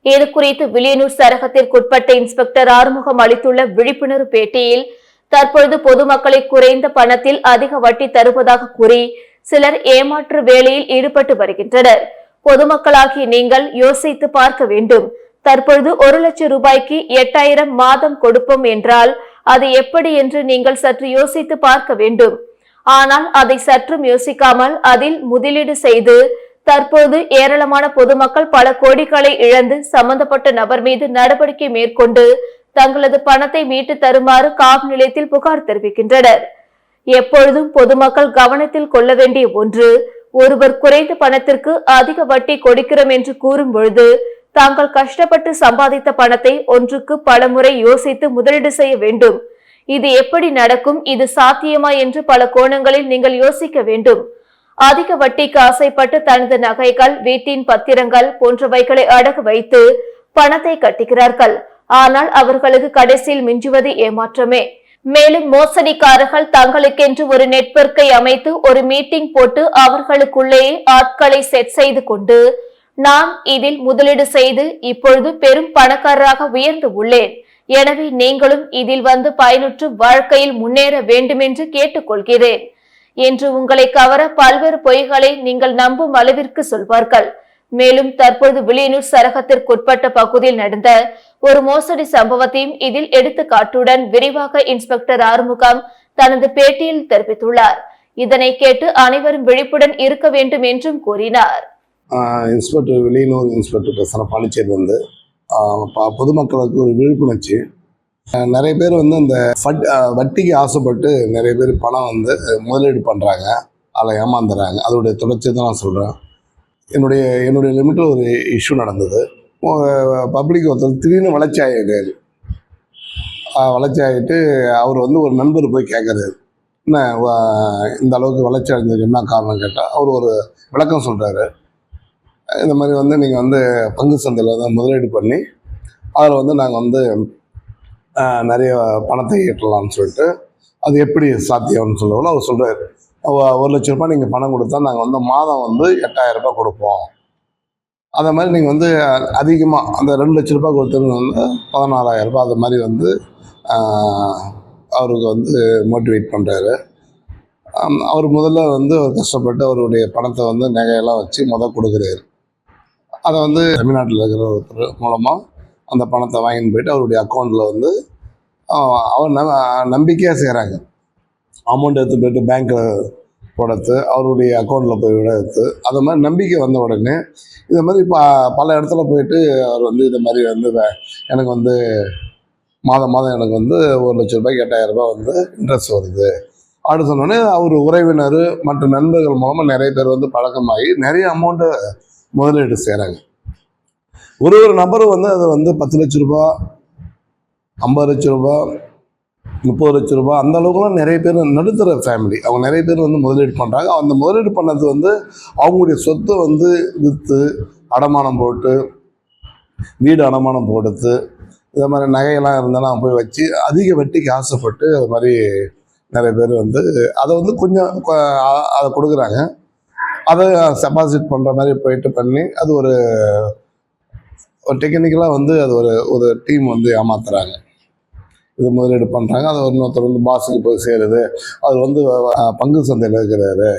Speaker 1: இதுகுறித்து வில்லியனூர் சரகத்திற்குட்பட்ட இன்ஸ்பெக்டர் ஆறுமுகம் அளித்துள்ள விழிப்புணர்வு பேட்டியில், தற்பொழுது பொதுமக்களை குறைந்த பணத்தில் அதிக வட்டி தருவதாக கூறி சிலர் ஏமாற்று வேலையில் ஈடுபட்டு வருகின்றனர். பொதுமக்களாகிய நீங்கள் யோசித்து பார்க்க வேண்டும். தற்பொழுது 1 லட்சம் ரூபாய்க்கு 8000 மாதம் கொடுப்போம் என்றால் அது எப்படி என்று நீங்கள் சற்று யோசித்து பார்க்க வேண்டும். ஆனால் அதை சற்றும் யோசிக்காமல் அதில் முதலீடு செய்து தற்போது ஏராளமான பொதுமக்கள் பல கோடிகளை இழந்து சம்பந்தப்பட்ட நபர் மீது நடவடிக்கை மேற்கொண்டு தங்களது பணத்தை மீட்டு தருமாறு காவல் நிலையத்தில் புகார் தெரிவிக்கின்றனர். எப்பொழுதும் பொதுமக்கள் கவனத்தில் கொள்ள வேண்டிய ஒன்று, ஒருவர் குறைந்த பணத்திற்கு அதிக வட்டி கொடுக்கிறோம் என்று கூறும் பொழுது தாங்கள் கஷ்டப்பட்டு சம்பாதித்த பணத்தை ஒன்றுக்கு பல முறை யோசித்து முதலீடு செய்ய வேண்டும். இது எப்படி நடக்கும், இது சாத்தியமா என்று பல கோணங்களில் நீங்கள் யோசிக்க வேண்டும். அதிக வட்டிக்கு ஆசைப்பட்டு தனது நகைகள், வீட்டின் பத்திரங்கள் போன்றவைகளை அடகு வைத்து பணத்தை கட்டுகிறார்கள். ஆனால் அவர்களுக்கு கடைசியில் மிஞ்சுவது ஏமாற்றமே. மேலும் மோசடிக்காரர்கள் தங்களுக்கென்று ஒரு நெட்வொர்க்கை அமைத்து ஒரு மீட்டிங் போட்டு அவர்களுக்குள்ளேயே ஆட்களை செட் செய்து கொண்டு, நான் இதில் முதலீடு செய்து இப்பொழுது பெரும் பணக்காரராக உயர்ந்து உள்ளேன், எனவே நீங்களும் இதில் வந்து பயனுற்று வாழ்க்கையில் முன்னேற வேண்டுமென்று கேட்டுக்கொள்கிறேன் என்று உங்களை கவர பல்வேறு பொய்களை நீங்கள் நம்பும் அளவிற்கு சொல்வார்கள். மேலும் தற்போது வில்லியனூர் சரகத்திற்குட்பட்ட பகுதியில் நடந்த ஒரு மோசடி சம்பவத்தையும் இதில் எடுத்துக்காட்டுடன் விரிவாக இன்ஸ்பெக்டர் ஆறுமுகம் தனது பேட்டியில் தெரிவித்துள்ளார். இதனை கேட்டு அனைவரும் விழிப்புடன் இருக்க வேண்டும் என்றும் கூறினார்.
Speaker 5: இன்ஸ்பெக்டர் வில்லியனூர் இன்ஸ்பெக்டர் பேசுகிறேன். பாண்டிச்சேரி வந்து பொதுமக்களுக்கு ஒரு விழிப்புணர்ச்சி. நிறைய பேர் வந்து அந்த வட்டிக்கு ஆசைப்பட்டு நிறைய பேர் பணம் வந்து முதலீடு பண்ணுறாங்க, அதில் ஏமாந்துடுறாங்க. அதோடைய தொடர்ச்சி தான் நான் சொல்கிறேன். என்னுடைய லிமிட்டில் ஒரு இஷ்யூ நடந்தது. பப்ளிக் ஒருத்தர் திடீர்னு வளர்ச்சி ஆகிட்டு அவர் வந்து ஒரு நண்பர் போய் கேட்குறாரு, என்ன இந்த அளவுக்கு வளர்ச்சி அடைஞ்சதுக்கு என்ன காரணம் கேட்டால் அவர் ஒரு விளக்கம் சொல்கிறாரு. இந்த மாதிரி வந்து நீங்கள் வந்து பங்கு சந்தையில் தான் முதலீடு பண்ணி அதில் வந்து நாங்கள் வந்து நிறைய பணத்தை ஈட்டலாம்னு சொல்லிட்டு, அது எப்படி சாத்தியம்னு சொல்லவும் அவர் சொல்கிறார், 1 லட்ச ரூபாய் நீங்கள் பணம் கொடுத்தா நாங்கள் வந்து மாதம் வந்து 8000 ரூபாய் கொடுப்போம். அதை மாதிரி நீங்கள் வந்து அதிகமாக அந்த 2 லட்ச ரூபாய் கொடுத்தது வந்து 14000 ரூபாய், அது மாதிரி வந்து அவருக்கு வந்து மோட்டிவேட் பண்ணுறாரு. அவர் முதல்ல வந்து கஷ்டப்பட்டு அவருடைய பணத்தை வந்து நகையெல்லாம் வச்சு கொடுக்குறாரு. அதை வந்து தமிழ்நாட்டில் இருக்கிற ஒருத்தர் மூலமாக அந்த பணத்தை வாங்கின்னு போயிட்டு அவருடைய அக்கௌண்ட்டில் வந்து அவர் நம்பிக்கையாக செய்கிறாங்க. அமௌண்ட் எடுத்து போய்ட்டு பேங்க்கில் போடுறது, அவருடைய அக்கௌண்ட்டில் போய் எடுத்து, அது மாதிரி நம்பிக்கை வந்த உடனே இது மாதிரி பல இடத்துல போயிட்டு அவர் வந்து இது மாதிரி வந்து எனக்கு வந்து மாதம் எனக்கு வந்து 1 லட்ச ரூபாய்க்கு 8000 ரூபாய் வந்து இன்ட்ரெஸ்ட் வருது அப்படின்னு சொன்னோடனே அவர் உறவினர் மற்றும் நண்பர்கள் மூலமாக நிறைய பேர் வந்து பழக்கமாகி நிறைய அமௌண்ட்டை முதலீடு செய்கிறாங்க. ஒரு நபரும் வந்து அது வந்து 10 லட்ச ரூபா, 50 லட்ச ரூபா, 30 லட்ச ரூபா, அந்த அளவுக்குலாம் நிறைய பேர் நடுத்தர ஃபேமிலி அவங்க நிறைய பேர் வந்து முதலீடு பண்ணுறாங்க. அந்த முதலீடு பண்ணது வந்து அவங்களுடைய சொத்தை வந்து விற்று அடமானம் போட்டு, வீடு அடமானம் போடுத்து, இதை மாதிரி நகையெல்லாம் இருந்தாலும் அவங்க போய் வச்சு அதிக வட்டிக்கு ஆசைப்பட்டு அது மாதிரி நிறைய பேர் வந்து அதை வந்து கொஞ்சம் அதை கொடுக்குறாங்க. அதை டெபாசிட் பண்ணுற மாதிரி போயிட்டு பண்ணி அது ஒரு டெக்னிக்கலாக வந்து அது ஒரு டீம் வந்து ஏமாத்துறாங்க. இது முதலீடு பண்ணுறாங்க. அது இன்னொருத்தர் வந்து பாஸுக்கு போய் சேருது. அது வந்து பங்கு சந்தையில் இருக்கிறாரு,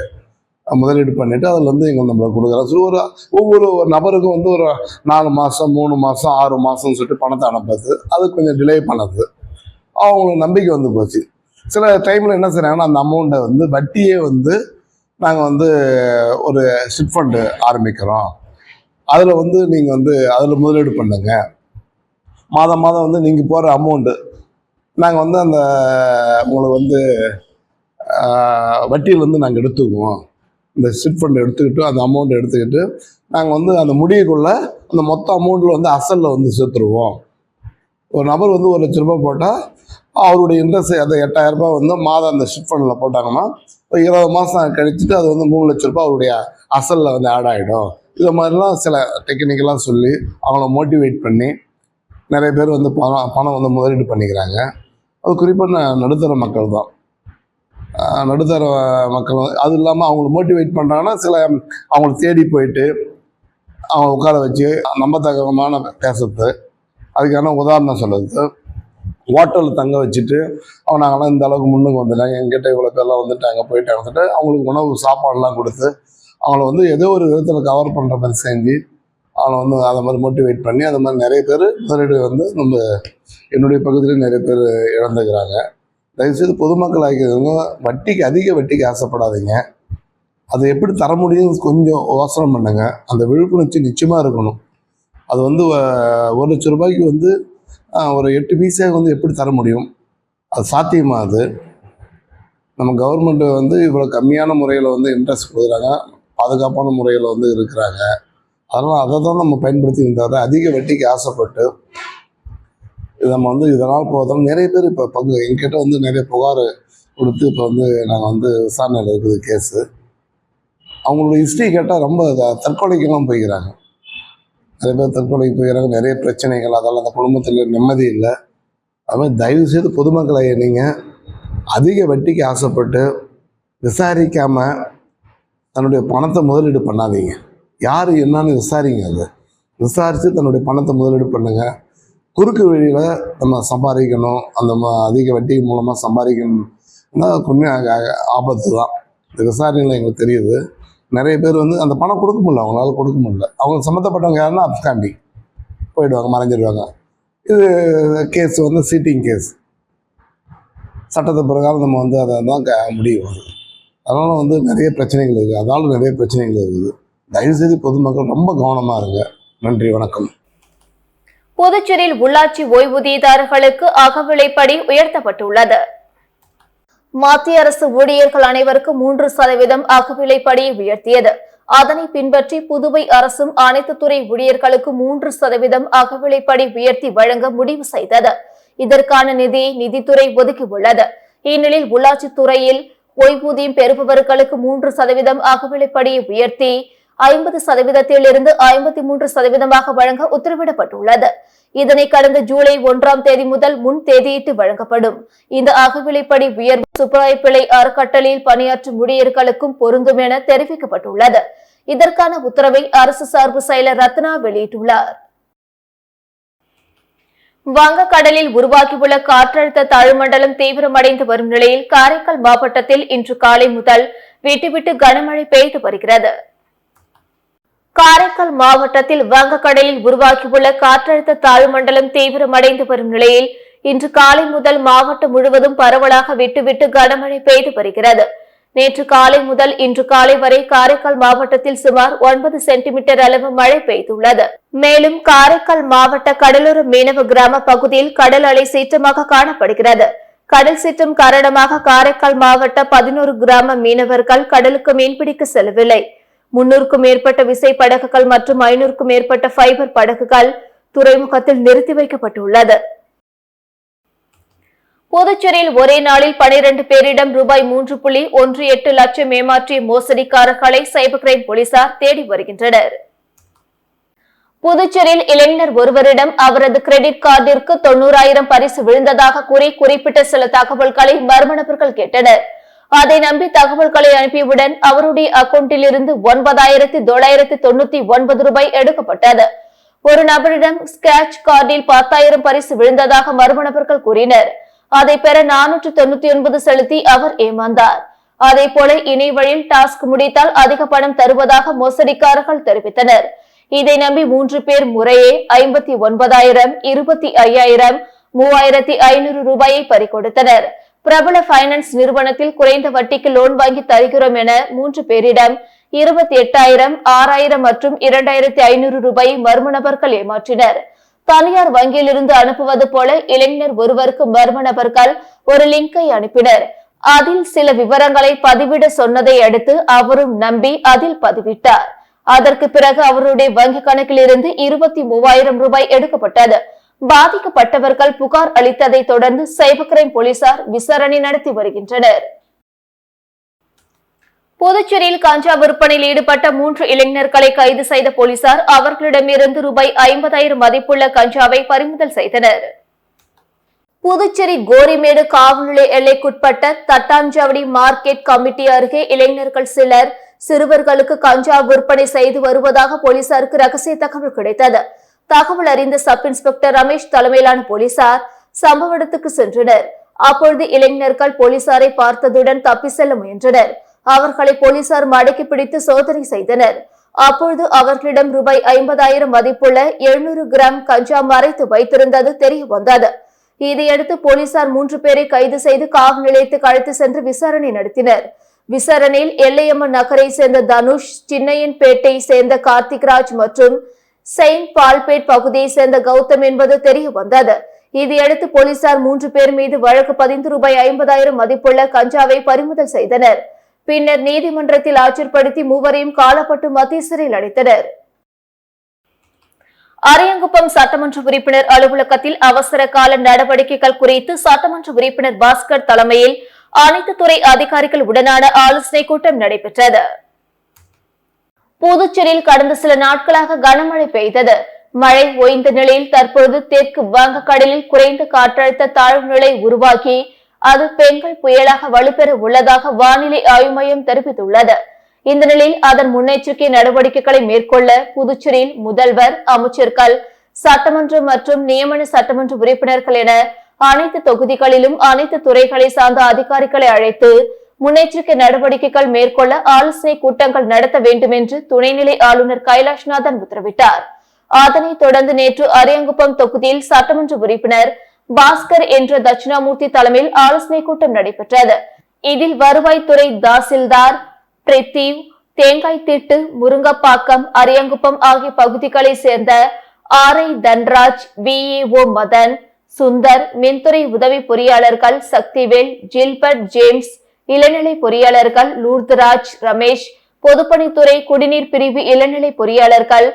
Speaker 5: முதலீடு பண்ணிவிட்டு அதில் வந்து இங்கே நம்மளுக்கு கொடுக்குறாரு. ஸோ ஒவ்வொரு நபருக்கும் வந்து ஒரு 4 மாதம் 3 மாதம் 6 மாதம்னு சொல்லிட்டு பணத்தை அனுப்புறது, அது கொஞ்சம் டிலே பண்ணது. அவங்களுக்கு நம்பிக்கை வந்து போச்சு. சில டைமில் என்ன செய்கிறாங்கன்னா அந்த அமௌண்ட்டை வந்து வட்டியே வந்து நாங்கள் வந்து ஒரு சிட் ஃபண்டு ஆரம்பிக்கிறோம், அதில் வந்து நீங்கள் வந்து அதில் முதலீடு பண்ணுங்க, மாதம் வந்து நீங்கள் போகிற அமௌண்ட்டு நாங்கள் வந்து அந்த உங்களுக்கு வந்து வட்டியிலேருந்து நாங்கள் எடுத்துக்குவோம், இந்த சிட் ஃபண்ட் எடுத்துக்கிட்டு அந்த அமௌண்ட் எடுத்துக்கிட்டு நாங்கள் வந்து அந்த முடிவுக்குள்ளே அந்த மொத்த அமௌண்ட்டில் வந்து அசலில் வந்து சேர்த்துருவோம். ஒரு நபர் வந்து 1 லட்ச ரூபாய் போட்டால் அவருடைய இன்ட்ரெஸ்ட் அந்த 8000 ரூபாய் வந்து மாதம் அந்த சிட் ஃபண்டில் போட்டாங்கன்னா ஒரு 20 மாதம் கழிச்சுட்டு அது வந்து 3 லட்ச ரூபாய் அவருடைய அசலில் வந்து ஆட் ஆகிடும். இது மாதிரிலாம் சில டெக்னிக்கெல்லாம் சொல்லி அவங்கள மோட்டிவேட் பண்ணி நிறைய பேர் வந்து பணம் வந்து முதலீடு பண்ணிக்கிறாங்க. அது குறிப்பாக நடுத்தர மக்கள் தான். நடுத்தர மக்கள் அது இல்லாமல் அவங்கள மோட்டிவேட் பண்ணுறாங்கன்னா சில அவங்கள தேடி போயிட்டு அவங்க உட்கார வச்சு நம்பத்தகமான பேசுறது, அதுக்கான உதாரணம் சொல்லுறது, ஹோட்டலில் தங்க வச்சுட்டு அவங்க நாங்கள்லாம் இந்த அளவுக்கு முன்னுக்கு வந்துட்டாங்க, எங்கிட்ட இவ்வளோ பேர்லாம் வந்துட்டாங்க போயிட்டாங்க வந்துட்டு அவங்களுக்கு உணவு சாப்பாடுலாம் கொடுத்து அவங்கள வந்து ஏதோ ஒரு விதத்தில் கவர் பண்ணுற மாதிரி செஞ்சு அவனை வந்து அதை மாதிரி மோட்டிவேட் பண்ணி அது மாதிரி நிறைய பேர் முதலீடு வந்து நம்ம என்னுடைய பகுதியில் நிறைய பேர் இழந்துக்கிறாங்க. தயவுசெய்து பொதுமக்கள் ஆகிக்கிறவங்க அதிக வட்டிக்கு ஆசைப்படாதீங்க. அதை எப்படி தர முடியும் கொஞ்சம் யோசனை பண்ணுங்க. அந்த விழிப்புணர்ச்சி நிச்சயமாக இருக்கணும். அது வந்து 1 லட்ச ரூபாய்க்கு வந்து ஒரு 8 பைசா வந்து எப்படி தர முடியும்? அது சாத்தியமா? அது நம்ம கவர்மெண்ட் வந்து இவ்வளோ கம்மியான முறையில் வந்து இன்ட்ரெஸ்ட் கொடுக்குறாங்க, பாதுகாப்பான முறையில் வந்து இருக்கிறாங்க. அதனால் அதை தான் நம்ம பயன்படுத்தி தவிர அதிக வட்டிக்கு ஆசைப்பட்டு நம்ம வந்து இதனால் போதும் நிறைய பேர் இப்போ என்கிட்ட வந்து நிறைய புகார் கொடுத்து இப்போ வந்து நாங்கள் வந்து விசாரணையில் இருக்குது கேஸு. அவங்களோட ஹிஸ்ட்ரி கேட்டால் ரொம்ப தற்கொலைக்கெல்லாம் போய்க்கிறாங்க. நிறைய பேர் தற்கொலைக்கு போய்க்கிறாங்க. நிறைய பிரச்சனைகள், அதெல்லாம் அந்த குடும்பத்தில் நிம்மதி இல்லை. அதுமாதிரி தயவுசெய்து பொதுமக்களை நீங்கள் அதிக வட்டிக்கு ஆசைப்பட்டு விசாரிக்காமல் தன்னுடைய பணத்தை முதலீடு பண்ணாதீங்க. யார் என்னன்னு விசாரிங்க. அதை விசாரித்து தன்னுடைய பணத்தை முதலீடு பண்ணுங்கள். குறுக்கு வழியில் நம்ம சம்பாதிக்கணும், அந்த அதிக வட்டி மூலமாக சம்பாதிக்கணும்னா கொஞ்சம் ஆபத்து தான். இந்த விசாரணையில் எங்களுக்கு தெரியுது. நிறைய பேர் வந்து அந்த பணம் கொடுக்க முடியல, அவங்களால கொடுக்க முடியல. அவங்க சம்மந்தப்பட்டவங்க யாருன்னா அப்காண்டி போயிடுவாங்க, மறைஞ்சிடுவாங்க. இது கேஸ் வந்து சீட்டிங் கேஸ். சட்டத்தை பிரகாரம் நம்ம வந்து அதை தான் முடியும். அதனால் வந்து நிறைய பிரச்சனைகள் இருக்குது. அதனால நிறைய பிரச்சனைகள் இருக்குது. தயவுசெய்து பொதுமக்கள் ரொம்ப கவனமாக இருங்க. நன்றி, வணக்கம்.
Speaker 1: புதுச்சேரியில் உள்ளாட்சி ஓய்வூதியதாரர்களுக்கு அகவிலைப்படி உயர்த்தப்பட்டுள்ளது. மத்திய அரசு ஊழியர்கள் அனைவருக்கும் 3% அகவிலைப்படியை உயர்த்தியது. அதனை பின்பற்றி புதுவை அரசும் அனைத்து துறை ஊழியர்களுக்கு 3% அகவிலைப்படி உயர்த்தி வழங்க முடிவு செய்தது. இதற்கான நிதியை நிதித்துறை ஒதுக்கியுள்ளது. இந்நிலையில் உள்ளாட்சி துறையில் ஓய்வூதியம் பெறுபவர்களுக்கு 3% அகவிலைப்படியை உயர்த்தி 50%இலிருந்து 53% வழங்க உத்தரவிடப்பட்டுள்ளது. இதனை கடந்த ஜூலை 1ஆம் தேதி முதல் முன் தேதியிட்டு வழங்கப்படும். இந்த அகவிலைப்படி உயர்வு சுப்பராய பிள்ளை அறக்கட்டளையில் பணியாற்றும் ஊழியர்களுக்கும் பொருந்தும் என தெரிவிக்கப்பட்டுள்ளது. இதற்கான உத்தரவை அரசு சார்பு செயலர் ரத்னா வெளியிட்டுள்ளார். வங்கக்கடலில் உருவாகியுள்ள காற்றழுத்த தாழ்மண்டலம் தீவிரமடைந்து வரும் நிலையில் காரைக்கால் மாவட்டத்தில் இன்று காலை முதல் விட்டுவிட்டு கனமழை பெய்து வருகிறது. காரைக்கால் மாவட்டத்தில் வங்கக்கடலில் உருவாகியுள்ள காற்றழுத்த தாழ்மண்டலம் தீவிரமடைந்து வரும் நிலையில் இன்று காலை முதல் மாவட்டம் முழுவதும் பரவலாக விட்டுவிட்டு கனமழை பெய்து வருகிறது. நேற்று காலை முதல் இன்று காலை வரை காரைக்கால் மாவட்டத்தில் சுமார் 9 சென்டிமீட்டர் அளவு மழை பெய்துள்ளது. மேலும் காரைக்கால் மாவட்ட கடலோர மீனவ கிராம பகுதியில் கடல் அலை சீற்றமாக காணப்படுகிறது. கடல் சீற்றம் காரணமாக காரைக்கால் மாவட்ட 11 கிராம மீனவர்கள் கடலுக்கு மீன்பிடிக்க செல்லவில்லை. 300க்கும் மேற்பட்ட விசை படகுகள் மற்றும் 500க்கும் மேற்பட்ட ஃபைபர் படகுகள் துறைமுகத்தில் நிறுத்தி வைக்கப்பட்டுள்ளது. புதுச்சேரியில் ஒரே நாளில் 12 பேரிடம் ரூபாய் 3.18 லட்சம் ஏமாற்றிய மோசடிக்காரர்களை சைபர் கிரைம் போலீசார் தேடி வருகின்றனர். புதுச்சேரியில் இளைஞர் ஒருவரிடம் அவரது கிரெடிட் கார்டிற்கு 90,000 பரிசு விழுந்ததாக கூறி குறிப்பிட்ட சில தகவல்களை மர்ம நபர்கள் கேட்டனர். அதை நம்பி தகவல்களை அனுப்பியவுடன் அவருடைய அக்கவுண்டில் இருந்து 9,999 ரூபாய் எடுக்கப்பட்டது. ஒரு நபரிடம் ஸ்கிராட்ச் கார்டில் 10,000 பரிசு விழுந்ததாக மர்ம நபர்கள் கூறினர். அதை பெற 499 செலுத்தி அவர் ஏமாந்தார். அதே போல இணைய வழியில் டாஸ்க் முடித்தால் அதிக பணம் தருவதாக மோசடிக்காரர்கள் தெரிவித்தனர். இதை நம்பி 3 பேர் முறையே 59,000, 25,000, 3,500 ரூபாயை பறிகொடுத்தனர். பிரபல பைனான்ஸ் நிறுவனத்தில் குறைந்த வட்டிக்கு லோன் வாங்கி தருகிறோம் என 3 பேரிடம் 28,000, 6,000 மற்றும் 2,500 ரூபாயை மர்ம நபர்கள் ஏமாற்றினர். தனியார் வங்கியிலிருந்து அனுப்புவது போல இளைஞர் ஒருவருக்கு மர்ம நபர்கள் ஒரு லிங்கை அனுப்பினர். அதில் சில விவரங்களை பதிவிட சொன்னதை அடுத்து அவரும் நம்பி அதில் பதிவிட்டார். அதற்கு பிறகு அவருடைய வங்கி கணக்கில் இருந்து 23,000 ரூபாய் எடுக்கப்பட்டது. பாதிக்கப்பட்டவர்கள் புகார் அளித்ததை தொடர்ந்து சைபர் கிரைம் போலீசார் விசாரணை நடத்தி வருகின்றனர். புதுச்சேரியில் கஞ்சா விற்பனையில் ஈடுபட்ட 3 இளைஞர்களை கைது செய்த போலீசார் அவர்களிடமிருந்து ரூபாய் 50,000 மதிப்புள்ள கஞ்சாவை பறிமுதல் செய்தனர். புதுச்சேரி கோரிமேடு காவல் நிலைய எல்லைக்குட்பட்ட தட்டாஞ்சாவடி மார்க்கெட் கமிட்டி அருகே இளைஞர்கள் சிலர் சிறுவர்களுக்கு கஞ்சா விற்பனை செய்து வருவதாக போலீசாருக்கு ரகசிய தகவல் கிடைத்தது. தகவல் அறிந்த சப் இன்ஸ்பெக்டர் ரமேஷ் தலைமையிலான போலீசார் சம்பவ இடத்துக்கு சென்றனர். அப்பொழுது இளைஞர்கள் போலீசாரை பார்த்ததுடன் தப்பி செல்ல முயன்றனர். அவர்களை போலீசார் மடக்கி பிடித்து சோதனை செய்தனர். அப்பொழுது அவர்களிடம் ரூபாய் 50,000 மதிப்புள்ள 700 கிராம் கஞ்சா மறைத்து வைத்திருந்தது தெரிய வந்தது. இதையடுத்து போலீசார் 3 பேரை கைது செய்து காவல் நிலையத்துக்கு அழைத்து சென்று விசாரணை நடத்தினர். விசாரணையில் எல்லையம்மன் நகரை சேர்ந்த தனுஷ், சின்னையன்பேட்டை சேர்ந்த கார்த்திக்ராஜ் மற்றும் செயின்ட் பால்பேட் பகுதியை சேர்ந்த கௌதம் என்பது தெரிய வந்தது. இதையடுத்து போலீசார் 3 பேர் மீது வழக்கு பதிந்து ரூபாய் 50,000 மதிப்புள்ள கஞ்சாவை பறிமுதல் செய்தனர். பின்னர் நீதிமன்றத்தில் ஆஜர்படுத்தி மூவரையும் காலப்பட்டு மத்திய சிறையில் அடைத்தனர். அரியங்குப்பம் சட்டமன்ற உறுப்பினர் அலுவலகத்தில் அவசர கால நடவடிக்கைகள் குறித்து சட்டமன்ற உறுப்பினர் பாஸ்கர் தலைமையில் அனைத்து துறை அதிகாரிகள் உடனான ஆலோசனை கூட்டம் நடைபெற்றது. புதுச்சேரியில் கடந்த சில நாட்களாக கனமழை பெய்தது. மழை ஓய்ந்த நிலையில் தற்போது தெற்கு வங்கக்கடலில் குறைந்த காற்றழுத்த தாழ்வு நிலை உருவாகி அது பெங்கல் புயலாக வலுப்பெற உள்ளதாக வானிலை ஆய்வு மையம் தெரிவித்துள்ளது. இந்த நிலையில் அதன் முன்னெச்சரிக்கை நடவடிக்கைகளை மேற்கொள்ள புதுச்சேரியில் முதல்வர், அமைச்சர்கள், சட்டமன்ற மற்றும் நியமன சட்டமன்ற உறுப்பினர்கள் என அனைத்து தொகுதிகளிலும் அனைத்து துறைகளை சார்ந்த அதிகாரிகளை அழைத்து முன்னெச்சரிக்கை நடவடிக்கைகள் மேற்கொள்ள ஆலோசனை கூட்டங்கள் நடத்த வேண்டும் என்று துணைநிலை ஆளுநர் கைலாஷ்நாதன் உத்தரவிட்டார். அதனைத் தொடர்ந்து நேற்று அரியங்குப்பம் தொகுதியில் சட்டமன்ற உறுப்பினர் பாஸ்கர் என்ற தட்சிணாமூர்த்தி தலைமையில் ஆலோசனை கூட்டம் நடைபெற்றது. இதில் வருவாய்த்துறை தாசில்தார் பிரித்திவ், தேங்காய்திட்டு, முருங்கப்பாக்கம், அரியங்குப்பம் ஆகிய பகுதிகளை சேர்ந்த ஆர்ஐ தன்ராஜ், VAO மதன், சுந்தர், மின்துறை உதவி பொறியாளர்கள் சக்திவேல், ஜில்பர்ட் ஜேம்ஸ், இளநிலை பொறியாளர்கள் லூர்தராஜ், ரமேஷ், பொதுப்பணித்துறை குடிநீர் பிரிவு இளநிலை பொறியாளர்கள்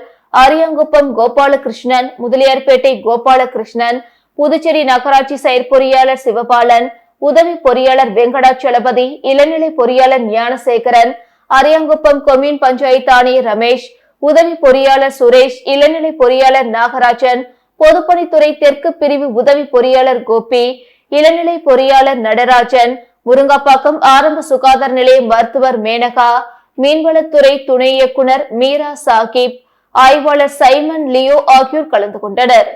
Speaker 1: அரியங்குப்பம் கோபாலகிருஷ்ணன், முதலியார்பேட்டை கோபாலகிருஷ்ணன், புதுச்சேரி நகராட்சி செயற்பொறியாளர் சிவபாலன், உதவி பொறியாளர் வெங்கடாச்சலபதி, இளநிலை பொறியாளர் ஞானசேகரன், அரியங்குப்பம் கொம்யூன் பஞ்சாயத்து ஆணையர் ரமேஷ், உதவி பொறியாளர் சுரேஷ், இளநிலை பொறியாளர் நாகராஜன், பொதுப்பணித்துறை தெற்கு பிரிவு உதவி பொறியாளர் கோபி, இளநிலை பொறியாளர் நடராஜன், முருங்கப்பாக்கம் ஆரம்ப சுகாதார நிலைய மருத்துவர் மேனகா, மீன்வளத்துறை துணை இயக்குனர் மீரா சாகிப், ஆய்வாளர் சைமன் லியோ ஆகியோர் கலந்து கொண்டனர்.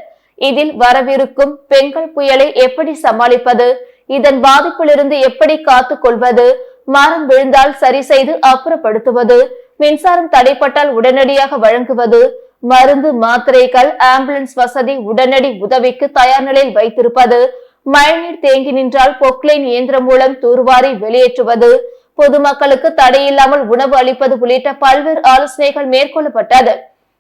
Speaker 1: இதில் வரவிருக்கும் பெங்கல் புயலை எப்படி சமாளிப்பது, இதன் பாதிப்பிலிருந்து எப்படி காத்துக் கொள்வது, மரம் விழுந்தால் சரி செய்து அப்புறப்படுத்துவது, மின்சாரம் தடைப்பட்டால் உடனடியாக வழங்குவது, மருந்து, மாத்திரைகள், ஆம்புலன்ஸ் வசதி உடனடி உதவிக்கு தயார் நிலையில் வைத்திருப்பது, மழைநீர் தேங்கி நின்றால் பொக்லைன் இயந்திரம் மூலம் தூர்வாரி வெளியேற்றுவது, பொதுமக்களுக்கு தடையில்லாமல் உணவு அளிப்பது உள்ளிட்ட பல்வேறு ஆலோசனைகள் மேற்கொள்ளப்பட்டது.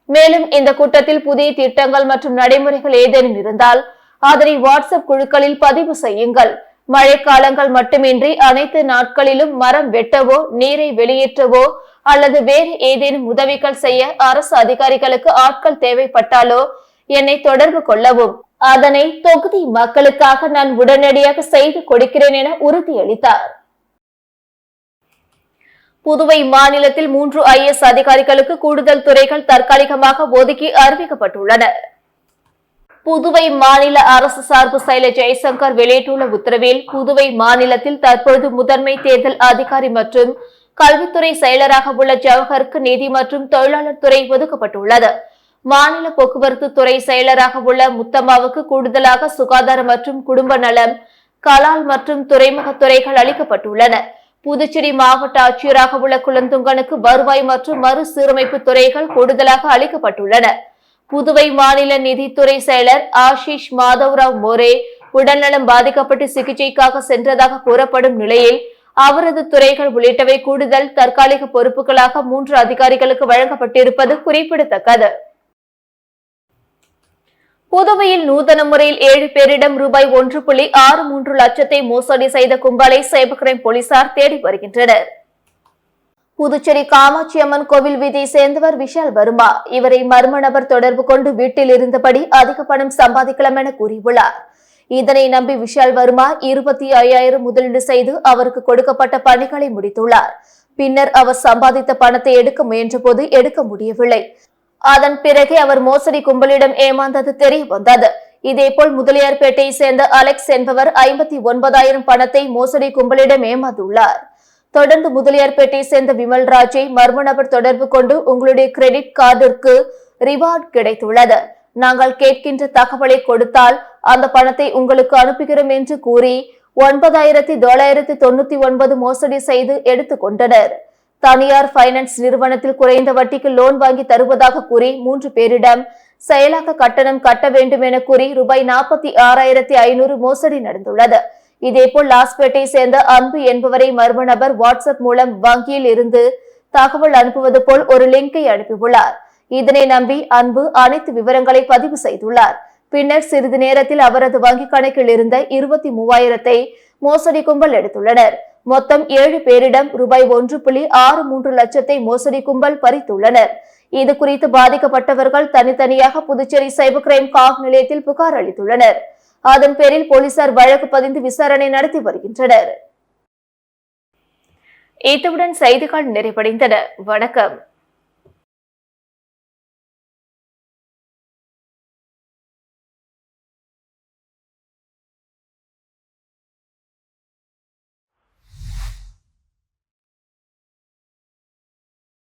Speaker 1: மேலும் இந்த கூட்டத்தில் புதிய திட்டங்கள் மற்றும் நடைமுறைகள் ஏதேனும் இருந்தால் அதனை வாட்ஸ்அப் குழுக்களில் பதிவு செய்யுங்கள். மழைக்காலங்கள் மட்டுமின்றி அனைத்து நாட்களிலும் மரம் வெட்டவோ, நீரை வெளியேற்றவோ அல்லது வேறு ஏதேனும் உதவிகள் செய்ய அரசு அதிகாரிகளுக்கு ஆட்கள் தேவைப்பட்டாலோ என்னை தொடர்பு கொள்ளவும். அதனை தொகுதி மக்களுக்காக நான் உடனடியாக செய்து கொடுக்கிறேன் என உறுதியளித்தார். புதுவை மாநிலத்தில் 3 IAS அதிகாரிகளுக்கு கூடுதல் துறைகள் தற்காலிகமாக ஒதுக்கி அறிவிக்கப்பட்டுள்ளன. புதுவை மாநில அரசு சார்பு செயலர் ஜெய்சங்கர் வெளியிட்டுள்ள உத்தரவில் புதுவை மாநிலத்தில் தற்பொழுது முதன்மை தேர்தல் அதிகாரி மற்றும் கல்வித்துறை செயலராக உள்ள ஜவஹருக்கு நிதி மற்றும் தொழிலாளர் துறை ஒதுக்கப்பட்டுள்ளது. மாநில போக்குவரத்து துறை செயலராக உள்ள முத்தம்மாவுக்கு கூடுதலாக சுகாதார மற்றும் குடும்ப நலம், கலால் மற்றும் துறைமுக துறைகள் அளிக்கப்பட்டுள்ளன. புதுச்சேரி மாவட்ட ஆட்சியராக உள்ள குலந்துங்கனுக்கு வருவாய் மற்றும் மறுசீரமைப்பு துறைகள் கூடுதலாக அளிக்கப்பட்டுள்ளன. புதுவை மாநில நிதித்துறை செயலர் ஆஷிஷ் மாதவ்ராவ் மோரே உடல்நலம் பாதிக்கப்பட்டு சிகிச்சைக்காக சென்றதாக கூறப்படும் நிலையில் அவரது துறைகள் உள்ளிட்டவை கூடுதல் தற்காலிக பொறுப்புகளாக 3 அதிகாரிகளுக்கு வழங்கப்பட்டிருப்பது குறிப்பிடத்தக்கது. புதுவையில் நூதன முறையில் 7 பேரிடம் ரூபாய் 1.63 லட்சத்தை மோசடி செய்த கும்பலை சைபர் கிரைம் போலீசார் தேடி வருகின்றனர். புதுச்சேரி காமாட்சி அம்மன் கோவில் வீதியை சேர்ந்தவர் விஷால் வர்மா. இவரை மர்ம நபர் தொடர்பு கொண்டு வீட்டில் இருந்தபடி அதிக பணம் சம்பாதிக்கலாம் என கூறியுள்ளார். இதனை நம்பி விஷால் வர்மா 25,000 முதலீடு செய்து அவருக்கு கொடுக்கப்பட்ட பணிகளை முடித்துள்ளார். பின்னர் அவர் சம்பாதித்த பணத்தை எடுக்க முயன்றபோது எடுக்க முடியவில்லை. அதன் பிறகு அவர் மோசடி கும்பலிடம் ஏமாந்தது தெரிய வந்தது. இதேபோல் முதலியார்பேட்டையை சேர்ந்த அலெக்ஸ் என்பவர் 59,000 பணத்தை மோசடி கும்பலிடம் ஏமாந்துள்ளார். தொடர்ந்து முதலியார்பேட்டையை சேர்ந்த விமல்ராஜை மர்ம நபர் தொடர்பு கொண்டு உங்களுடைய கிரெடிட் கார்டிற்கு ரிவார்டு கிடைத்துள்ளது, நாங்கள் கேட்கின்ற தகவலை கொடுத்தால் அந்த பணத்தை உங்களுக்கு அனுப்புகிறோம் என்று கூறி $9,999 மோசடி செய்து எடுத்துக் கொண்டனர். தனியார் பைனான்ஸ் நிறுவனத்தில் குறைந்த வட்டிக்கு லோன் வாங்கி தருவதாக கூறி 3 பேரிடம் செயலாக்க கட்டணம் கட்ட வேண்டும் என கூறி ரூபாய் 46,500 மோசடி நடந்துள்ளது. இதேபோல் லாஸ்பேட்டை சேர்ந்த அன்பு என்பவரை மர்ம நபர் வாட்ஸ்அப் மூலம் வங்கியில் இருந்து தகவல் அனுப்புவது போல் ஒரு லிங்கை அனுப்பியுள்ளார். இதனை நம்பி அன்பு அனைத்து விவரங்களை பதிவு செய்துள்ளார். பின்னர் சிறிது நேரத்தில் அவரது வங்கிக் கணக்கில் இருந்த 23,000 மோசடி கும்பல் எடுத்துள்ளனர். மொத்தம் 7 பேரிடம் ரூபாய் 1.63 லட்சத்தை மோசடி கும்பல் பறித்துள்ளனர். இது குறித்து பாதிக்கப்பட்டவர்கள் தனித்தனியாக புதுச்சேரி சைபர் கிரைம் காவல் நிலையத்தில் புகார் அளித்துள்ளனர். அதன் பேரில் போலீசார் வழக்கு பதிந்து விசாரணை நடத்தி வருகின்றனர். இத்துடன் செய்திகள் நிறைவடைந்தன. வணக்கம்.